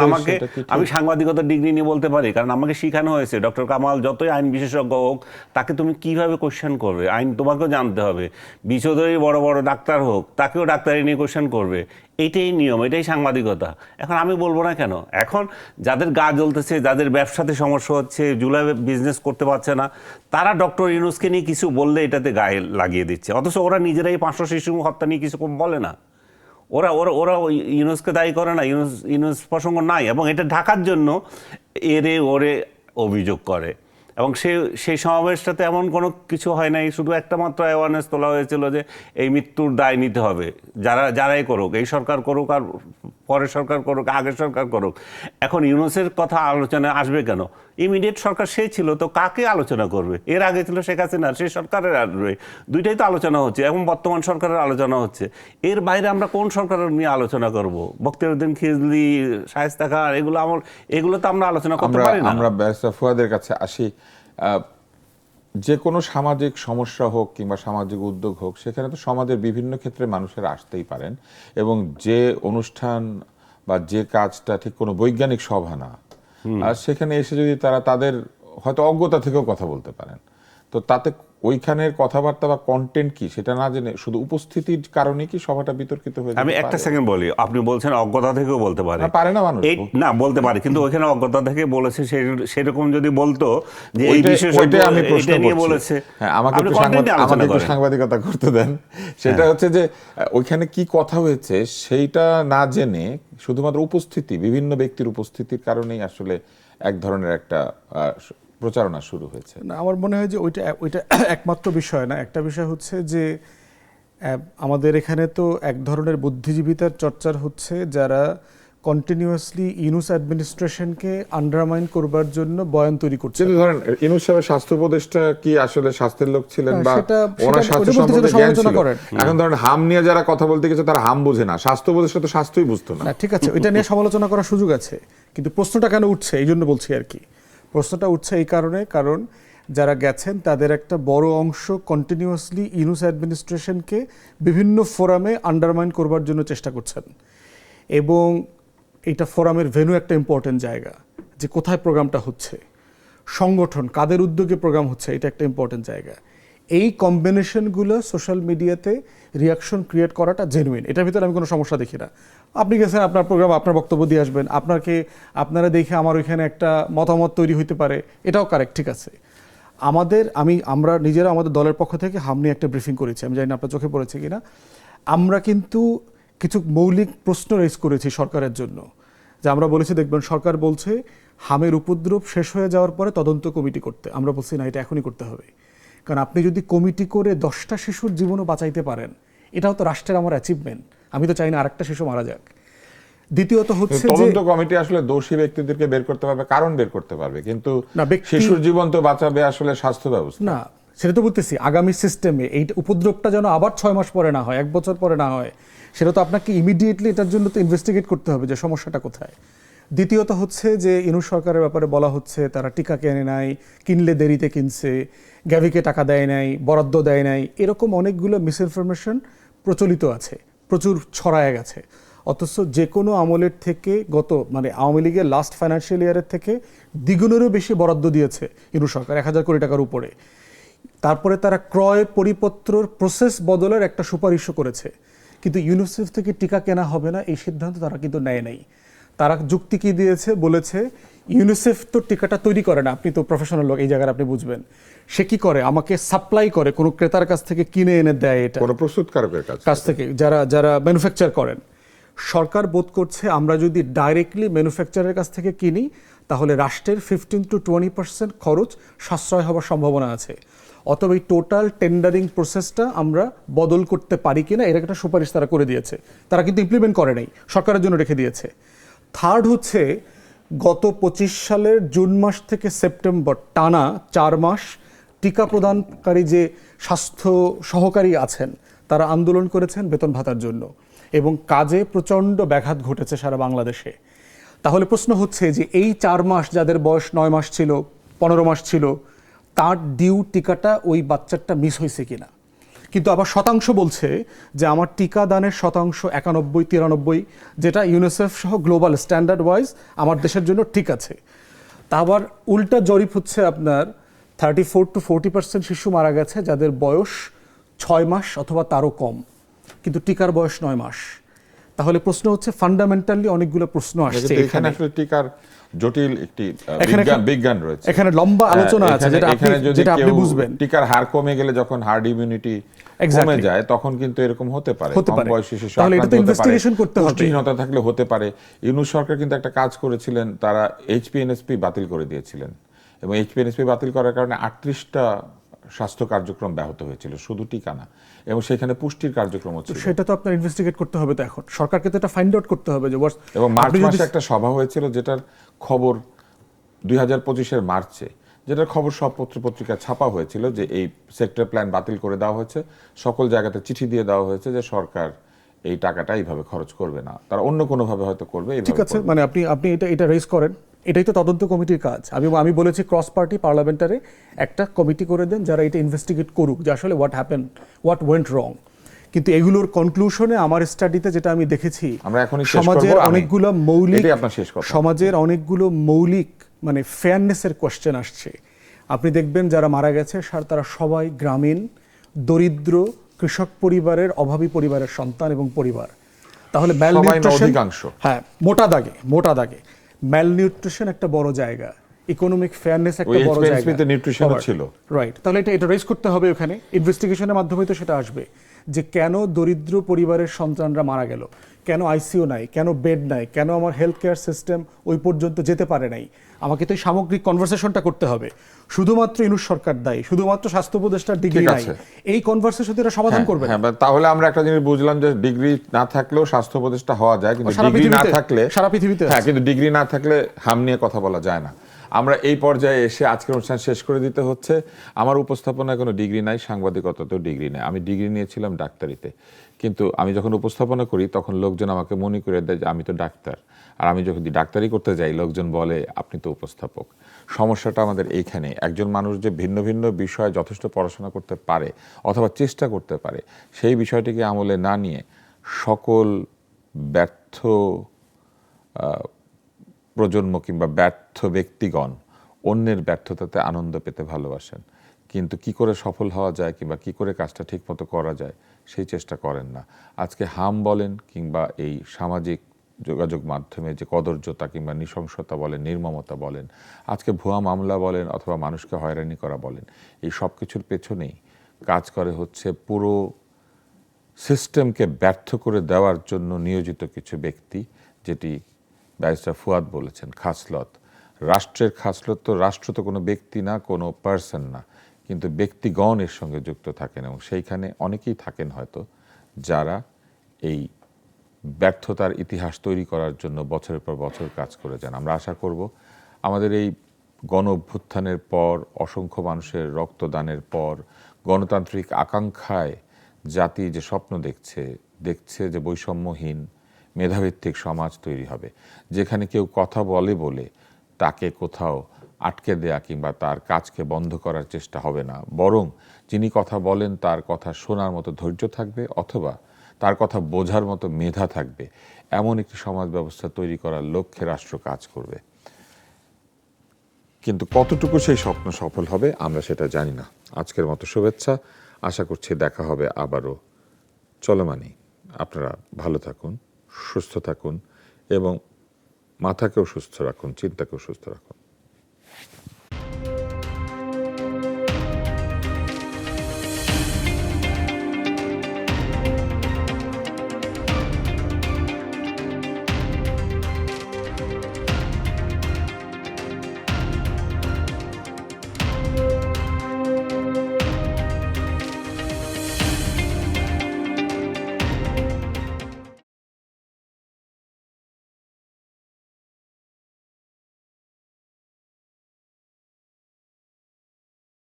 আমি সাংবাদিকতার ডিগ্রি নিয়ে বলতে পারি, কারণ আমাকে শেখানো হয়েছে ডক্টর কামাল যতই আইন বিশেষজ্ঞ হোক, তাকে তুমি কিভাবে কোশ্চেন করবে, আইন তোমাকেও জানতে হবে। বিশ্বধরী বড় বড় ডাক্তার হোক, তাকেও ডাক্তারি নিয়ে কোশ্চেন করবে। এটাই নিয়ম, এটাই সাংবাদিকতা। এখন আমি বলবো না কেন? এখন যাদের গা জ্বলতেছে, যাদের ব্যবসাতে সমস্যা হচ্ছে, জুলাই বিজনেস করতে পারছে না, তারা ডক্টর ইউনূসকে নিয়ে কিছু বললে এটাতে গায়ে লাগিয়ে দিচ্ছে। অথচ ওরা নিজেরাই 500 শিশু হত্যা নিয়ে কিছু বলে না। ওরা ইউনূসকে দায়ী করে না, ইউনূস প্রসঙ্গ নাই, এবং এটা ঢাকার জন্য ওরে অভিযোগ করে। এবং সেই সমাবেশটাতে এমন কোনো কিছু হয় নাই, শুধু একটা মাত্র অ্যাওয়ারনেস তোলা হয়েছিল যে এই মৃত্যুর দায় নিতে হবে, যারাই করুক, এই সরকার করুক আর পরের সরকার করুক, আগের সরকার করুক। এখন ইউনূসের কথা আলোচনায় আসবে কেন? ইমিডিয়েট সরকার সে ছিল, তো কাকে আলোচনা করবে? এর আগে ছিল শেখ হাসিনা, সেই সরকারের আসবে, দুইটাই তো আলোচনা হচ্ছে। এবং বর্তমান সরকারের আলোচনা হচ্ছে। এর বাইরে আমরা কোন সরকারের নিয়ে আলোচনা করব? বখতিয়ারউদ্দিন খিজলি, শায়েস্তা খান, এগুলো তো আমরা আলোচনা করতে পারি না। আমরা ব্যারিস্টার ফুয়াদের কাছে আসি। যে কোনো সামাজিক সমস্যা হোক কিংবা সামাজিক উদ্যোগ হোক, সেখানে তো সমাজের বিভিন্ন ক্ষেত্রে মানুষেরা আসতেই পারেন, এবং যে অনুষ্ঠান বা যে কাজটা ঠিক কোনো বৈজ্ঞানিক সভা না, আর সেখানে এসে যদি তারা তাদের হয়তো অজ্ঞতা থেকেও কথা বলতে পারেন, তো তাতে ওইখানের কথাবার্তা বা কন্টেন্ট কি সেটা না জেনে শুধু উপস্থিতির কারণে কি সভাটা বিতর্কিত হয়ে আমি একটা সেকেন্ড বলি, আপনি বলছেন অজ্ঞতা থেকেও বলতে পারে, পারে না মানুষ না বলতে পারে, কিন্তু ওইখানে অজ্ঞতা থেকে বলেছে, সেরকম যদি বলতো যে এই বিশেষজ্ঞ আমি প্রশ্ন এটা নিয়ে করছি। বলেছে, হ্যাঁ, আমাকে আপনি একটু content নিয়ে আলোচনা একটু করেন। সাংবাদিকতা করতে দেন। সেটা হচ্ছে যে ওইখানে কি কথা হয়েছে সেইটা না জেনে শুধুমাত্র উপস্থিতি, বিভিন্ন ব্যক্তির উপস্থিতির কারণেই আসলে এক ধরনের একটা প্রচারণা শুরু হয়েছে। না, আমার মনে হয় যে ওইটা একমাত্র বিষয় না। একটা বিষয় হচ্ছে যে আমাদের এখানে তো এক ধরনের বুদ্ধিজীবিতার চর্চার হচ্ছে, যারা কন্টিনিউয়াসলি ইউনূস অ্যাডমিনিস্ট্রেশনকে আন্ডারমাইন করবার জন্য বয়ান তৈরি করছে। যদি ধরেন ইউনূস সাহেবের স্বাস্থ্য উপদেষ্টা কি আসলে স্বাস্থ্যের লোক ছিলেন বা ওনার স্বাস্থ্য ওটা বলতে সম্পর্কে জ্ঞান সমালোচনা ছিল? করেন। এখন ধরেন হাম নিয়ে যারা কথা বলতে গেছে তারা হাম বোঝে না, স্বাস্থ্য উপদেষ্টা তো স্বাস্থ্যই বুঝতো না। না, ঠিক আছে, এটা নিয়ে সমালোচনা করার সুযোগ আছে, কিন্তু প্রশ্নটা কেন উঠছে এই জন্য বলছি আর কি। প্রশ্নটা উঠছে এই কারণে, কারণ যারা গেছেন তাদের একটা বড় অংশ কন্টিনিউয়াসলি ইউনূস অ্যাডমিনিস্ট্রেশনকে বিভিন্ন ফোরামে আন্ডারমাইন করবার জন্য চেষ্টা করছেন, এবং এইটা ফোরামের ভেন্যু একটা ইম্পর্টেন্ট জায়গা, যে কোথায় প্রোগ্রামটা হচ্ছে, সংগঠন কাদের উদ্যোগে প্রোগ্রাম হচ্ছে, এটা একটা ইম্পর্টেন্ট জায়গা। এই কম্বিনেশনগুলো সোশ্যাল মিডিয়াতে রিয়াকশন ক্রিয়েট করাটা জেনুইন, এটার ভিতরে আমি কোনো সমস্যা দেখি না। আপনি গেছেন, আপনার প্রোগ্রাম, আপনার বক্তব্য দিয়ে আসবেন, আপনারা দেখে আমার ওইখানে একটা মতামত তৈরি হইতে পারে, এটাও কারেক্ট, ঠিক আছে। আমরা নিজেরা আমাদের দলের পক্ষ থেকে হাম নিয়ে একটা ব্রিফিং করেছি, আমি জানি না আপনার চোখে পড়েছে কিনা। আমরা কিন্তু কিছু মৌলিক প্রশ্ন রেজ করেছি সরকারের জন্য, যে আমরা বলেছি, দেখবেন সরকার বলছে হামের উপদ্রব শেষ হয়ে যাওয়ার পরে তদন্ত কমিটি করতে। আমরা বলছি না, এটা এখনই করতে হবে, কারণ আপনি যদি কমিটি করে 10টা শিশুর জীবনও বাঁচাইতে পারেন, এটাও তো রাষ্ট্রের আমার অ্যাচিভমেন্ট। আমি তো চাই না আরেকটা শিশু মারা যাক। দ্বিতীয়ত হচ্ছে যে তদন্ত কমিটি আসলে দোষী ব্যক্তিদেরকে বের করতে পারবে, কারণ বের করতে পারবে, কিন্তু শিশুর জীবন তো বাঁচাবে আসলে স্বাস্থ্য ব্যবস্থা না। সেটা তো বলতেছি, আগামী সিস্টেমে এই উপদ্রবটা যেন আবার 6 মাস পরে না হয়, 1 বছর পরে না হয়, সেটা তো আপনাকে ইমিডিয়েটলি এটার জন্য তো ইনভেস্টিগেট করতে হবে যে সমস্যাটা কোথায়। দ্বিতীয়ত হচ্ছে যে ইউনূস সরকারের ব্যাপারে বলা হচ্ছে তারা টিকা কেনে নাই, কিনলে দেরিতে কিনছে, গ্যাভিকে টাকা দেয় নাই, বরাদ্দ দেয় নাই, এরকম অনেকগুলো মিসইনফরমেশন প্রচলিত আছে, প্রচুর ছড়ায় গেছে। অথচ যে কোনো আমলের থেকে আওয়ামী লীগের লাস্ট ফাইন্যান্সিয়াল ইয়ারের থেকে দ্বিগুণেরও বেশি বরাদ্দ দিয়েছে ইউনূস সরকার, 1000 কোটি টাকার উপরে। তারপরে তারা ক্রয় পরিপত্রর প্রসেস বদলের একটা সুপারিশও করেছে, কিন্তু ইউনিসেফ থেকে টিকা কেনা হবে না এই সিদ্ধান্ত তারা কিন্তু নেয় নাই। তারা যুক্তি কি দিয়েছে, বলেছে ইউনিসেফ তো টিকাটা তৈরি করে না, আপনি তো প্রফেশনাল লোক, এই জায়গায় আপনি বুঝবেন, সে কি করে, আমাকে সাপ্লাই করে, কোনো ক্রেতার কাছ থেকে কিনে এনে দেয়, এটা কোনো প্রস্তুতকারকের কাছ থেকে, যারা ম্যানুফ্যাকচার করেন। সরকার বোধ করছে আমরা যদি ডাইরেক্টলি ম্যানুফ্যাকচারের কাছ থেকে কিনি, তাহলে রাষ্ট্রের 15 to 20% খরচ সাশ্রয় হওয়ার সম্ভাবনা আছে। অথবা এই টোটাল টেন্ডারিং প্রসেসটা আমরা বদল করতে পারি কিনা, এর একটা সুপারিশ তারা করে দিয়েছে, তারা কিন্তু ইমপ্লিমেন্ট করে নাই, সরকারের জন্য রেখে দিয়েছে। থার্ড হচ্ছে, গত 25 সালের জুন মাস থেকে সেপ্টেম্বর টানা 4 মাস টিকা প্রদানকারী যে স্বাস্থ্য সহকারী আছেন তারা আন্দোলন করেছেন বেতন ভাতার জন্য, এবং কাজে প্রচণ্ড ব্যাঘাত ঘটেছে সারা বাংলাদেশে। তাহলে প্রশ্ন হচ্ছে যে এই 4 মাস যাদের বয়স 9 মাস ছিল, 15 মাস ছিল, তার ডিউ টিকাটা ওই বাচ্চাটা মিস হয়েছে কিনা। কিন্তু আবার শতাংশ বলছে যে আমার টিকা দানের শতাংশ 91-93, যেটা ইউনিসেফ সহ গ্লোবাল স্ট্যান্ডার্ড ওয়াইজ আমার দেশের জন্য ঠিক আছে। তা আবার উল্টা জরিপ হচ্ছে আপনার 34 to 40% শিশু মারা গেছে যাদের বয়স 6 মাস অথবা তারও কম, কিন্তু টিকার বয়স 9 মাস। তাহলে প্রশ্ন হচ্ছে, ফান্ডামেন্টালি অনেকগুলো প্রশ্ন আসছে এখানে। আসলে টিকার জটিল একটি বিজ্ঞান রয়েছে, এখানে লম্বা আলোচনা আছে, যেটা আপনি বুঝবেন। টিকার হার কমে গেলে, যখন হার্ড ইমিউনিটি কমে যায়, তখন কিন্তু এরকম হতে পারে, কম বয়সী শিশু তাহলে এটা তো ইনভেস্টিগেশন করতে হবে, পুষ্টিহীনতা থাকলে হতে পারে। ইউনূস সরকার কিন্তু একটা কাজ করেছিলেন, তারা এইচপিএনএসপি বাতিল করে দিয়েছিলেন, এবং এইচপিএনএসপি বাতিল করার কারণে 38টা স্বাস্থ্য কার্যক্রম ব্যাহত হয়েছিল, শুধু টিকা না, এবং সেখানে পুষ্টির কার্যক্রম ছিল। সেটা তো আপনার ইনভেস্টিগেট করতে হবে, তো এখন সরকারকে তো এটা ফাইন্ড আউট করতে হবে যে এবং মার্চ মাসে একটা সভা হয়েছিল, যেটার খবর 2025-এর মার্চে, যেটার খবর সব পত্রিকা ছাপা হয়েছিল, যে এই সেক্টর প্ল্যান বাতিল করে দেওয়া হয়েছে, সকল জায়গাতে চিঠি দিয়ে দেওয়া হয়েছে যে সরকার এই টাকাটা এইভাবে খরচ করবে না, তারা অন্য কোনোভাবে হয়তো করবে। ঠিক আছে, মানে আপনি এটা রেজ করেন, এটাই তো তদন্ত কমিটির কাজ। আমি বলেছি ক্রস পার্টি পার্লামেন্টারে একটা কমিটি করে দেন, যারা এটা ইনভেস্টিগেট করুক যে আসলে হোয়াট ওয়েন্ট রং। কিন্তু এগুলোর কনক্লুশনে আমার স্টাডিতে যেটা আমি দেখেছি, আমরা এখনই শেষ সমাজের করব, অনেকগুলো মৌলিক, এটাই আপনার শেষ কথা। সমাজের অনেকগুলো মৌলিক মানে ফেয়ারনেসের কোয়েশ্চেন আসছে। আপনি দেখবেন যারা মারা গেছে তারা সবাই গ্রামীণ দরিদ্র কৃষক পরিবারের, অভাবী পরিবারের সন্তান এবং পরিবার। তাহলে ম্যালনিউট্রিশন, অধিকাংশ। হ্যাঁ, মোটা দাগে ম্যালনিউট্রিশন একটা বড় জায়গা, ইকোনমিক ফেয়ারনেস একটা বড় জায়গা, নিউট্রিশনও ছিল। রাইট। তাহলে এটা রেজ করতে হবে ওখানে, ইনভেস্টিগেশনের মাধ্যমে তো সেটা আসবে যে কেন দরিদ্র পরিবারের সন্তানরা মারা গেল, কেন আইসিইউ নাই, কেন বেড নাই, কেন আমার হেলথ কেয়ার সিস্টেম ওই পর্যন্ত যেতে পারে নাই। আমাকে তো এই সামগ্রিক কনভারসেশনটা করতে হবে। শুধুমাত্র ইনুস সরকার দায়ী, শুধুমাত্র স্বাস্থ্য উপদেষ্টার ডিগ্রি নাই, এই কনভারসেশন এরা সমাধান করবে না। তাহলে আমরা একটা জিনিস বুঝলাম যে ডিগ্রি না থাকলেও স্বাস্থ্য উপদেষ্টা হওয়া যায়, কিন্তু ডিগ্রি না থাকলে, সারা পৃথিবীতে, হ্যাঁ, কিন্তু ডিগ্রি না থাকলে হাম নিয়ে কথা বলা যায় না। আমরা এই পর্যায়ে এসে আজকের অনুষ্ঠান শেষ করে দিতে হচ্ছে। আমার উপস্থাপনায় কোনো ডিগ্রি নাই, সাংবাদিকতাতেও ডিগ্রি নেই। আমি ডিগ্রি নিয়েছিলাম ডাক্তারিতে, কিন্তু আমি যখন উপস্থাপনা করি তখন লোকজন আমাকে মনে করে দেয় যে আমি তো ডাক্তার, আর আমি যখন ডাক্তারি করতে যাই লোকজন বলে আপনি তো উপস্থাপক। সমস্যাটা আমাদের এইখানে। একজন মানুষ যে ভিন্ন ভিন্ন বিষয়ে যথেষ্ট পড়াশোনা করতে পারে অথবা চেষ্টা করতে পারে, সেই বিষয়টিকে আমলে না নিয়ে সকল ব্যর্থ প্রজন্ম কিংবা ব্যর্থ ব্যক্তিগণ অন্যের ব্যর্থতাতে আনন্দ পেতে ভালোবাসেন, কিন্তু কি করে সফল হওয়া যায় কিংবা কি করে কাজটা ঠিকমতো করা যায় সেই চেষ্টা করেন না। আজকে হাম বলেন কিংবা এই সামাজিক যোগাযোগ মাধ্যমে যে কদর্যতা কিংবা নৃশংসতা বলেন, নির্মমতা বলেন, আজকে ভুয়া মামলা বলেন অথবা মানুষকে হয়রানি করা বলেন, এই সব কিছুর পেছনেই কাজ করে হচ্ছে পুরো সিস্টেমকে ব্যর্থ করে দেওয়ার জন্য নিয়োজিত কিছু ব্যক্তি, যেটি ব্যারিস্টার ফুয়াদ বলেছেন খাসলত। রাষ্ট্রের খাসলত তো, রাষ্ট্র তো কোনো ব্যক্তি না, কোনো পার্সন না, কিন্তু ব্যক্তিগণ এর সঙ্গে যুক্ত থাকেন এবং সেইখানে অনেকেই থাকেন হয়তো যারা এই ব্যর্থতার ইতিহাস তৈরি করার জন্য বছরের পর বছর কাজ করে যান। আমরা আশা করব আমাদের এই গণ অভ্যুত্থানের পর, অসংখ্য মানুষের রক্তদানের পর, গণতান্ত্রিক আকাঙ্ক্ষায় জাতি যে স্বপ্ন দেখছে যে বৈষম্যহীন মেধাভিত্তিক সমাজ তৈরি হবে, যেখানে কেউ কথা বলে তাকে কোথাও আটকে দেয়া কিংবা তার কাজকে বন্ধ করার চেষ্টা হবে না, বরং যিনি কথা বলেন তার কথা শোনার মতো ধৈর্য থাকবে অথবা তার কথা বোঝার মতো মেধা থাকবে, এমন একটি সমাজ ব্যবস্থা তৈরি করার লক্ষ্যে রাষ্ট্র কাজ করবে। কিন্তু কতটুকু সেই স্বপ্ন সফল হবে আমরা সেটা জানি না। আজকের মতো শুভেচ্ছা, আশা করছি দেখা হবে আবারও চলমানই। আপনারা ভালো থাকুন, সুস্থ থাকুন এবং মাথাকেও সুস্থ রাখুন, চিন্তাকেও সুস্থ রাখুন।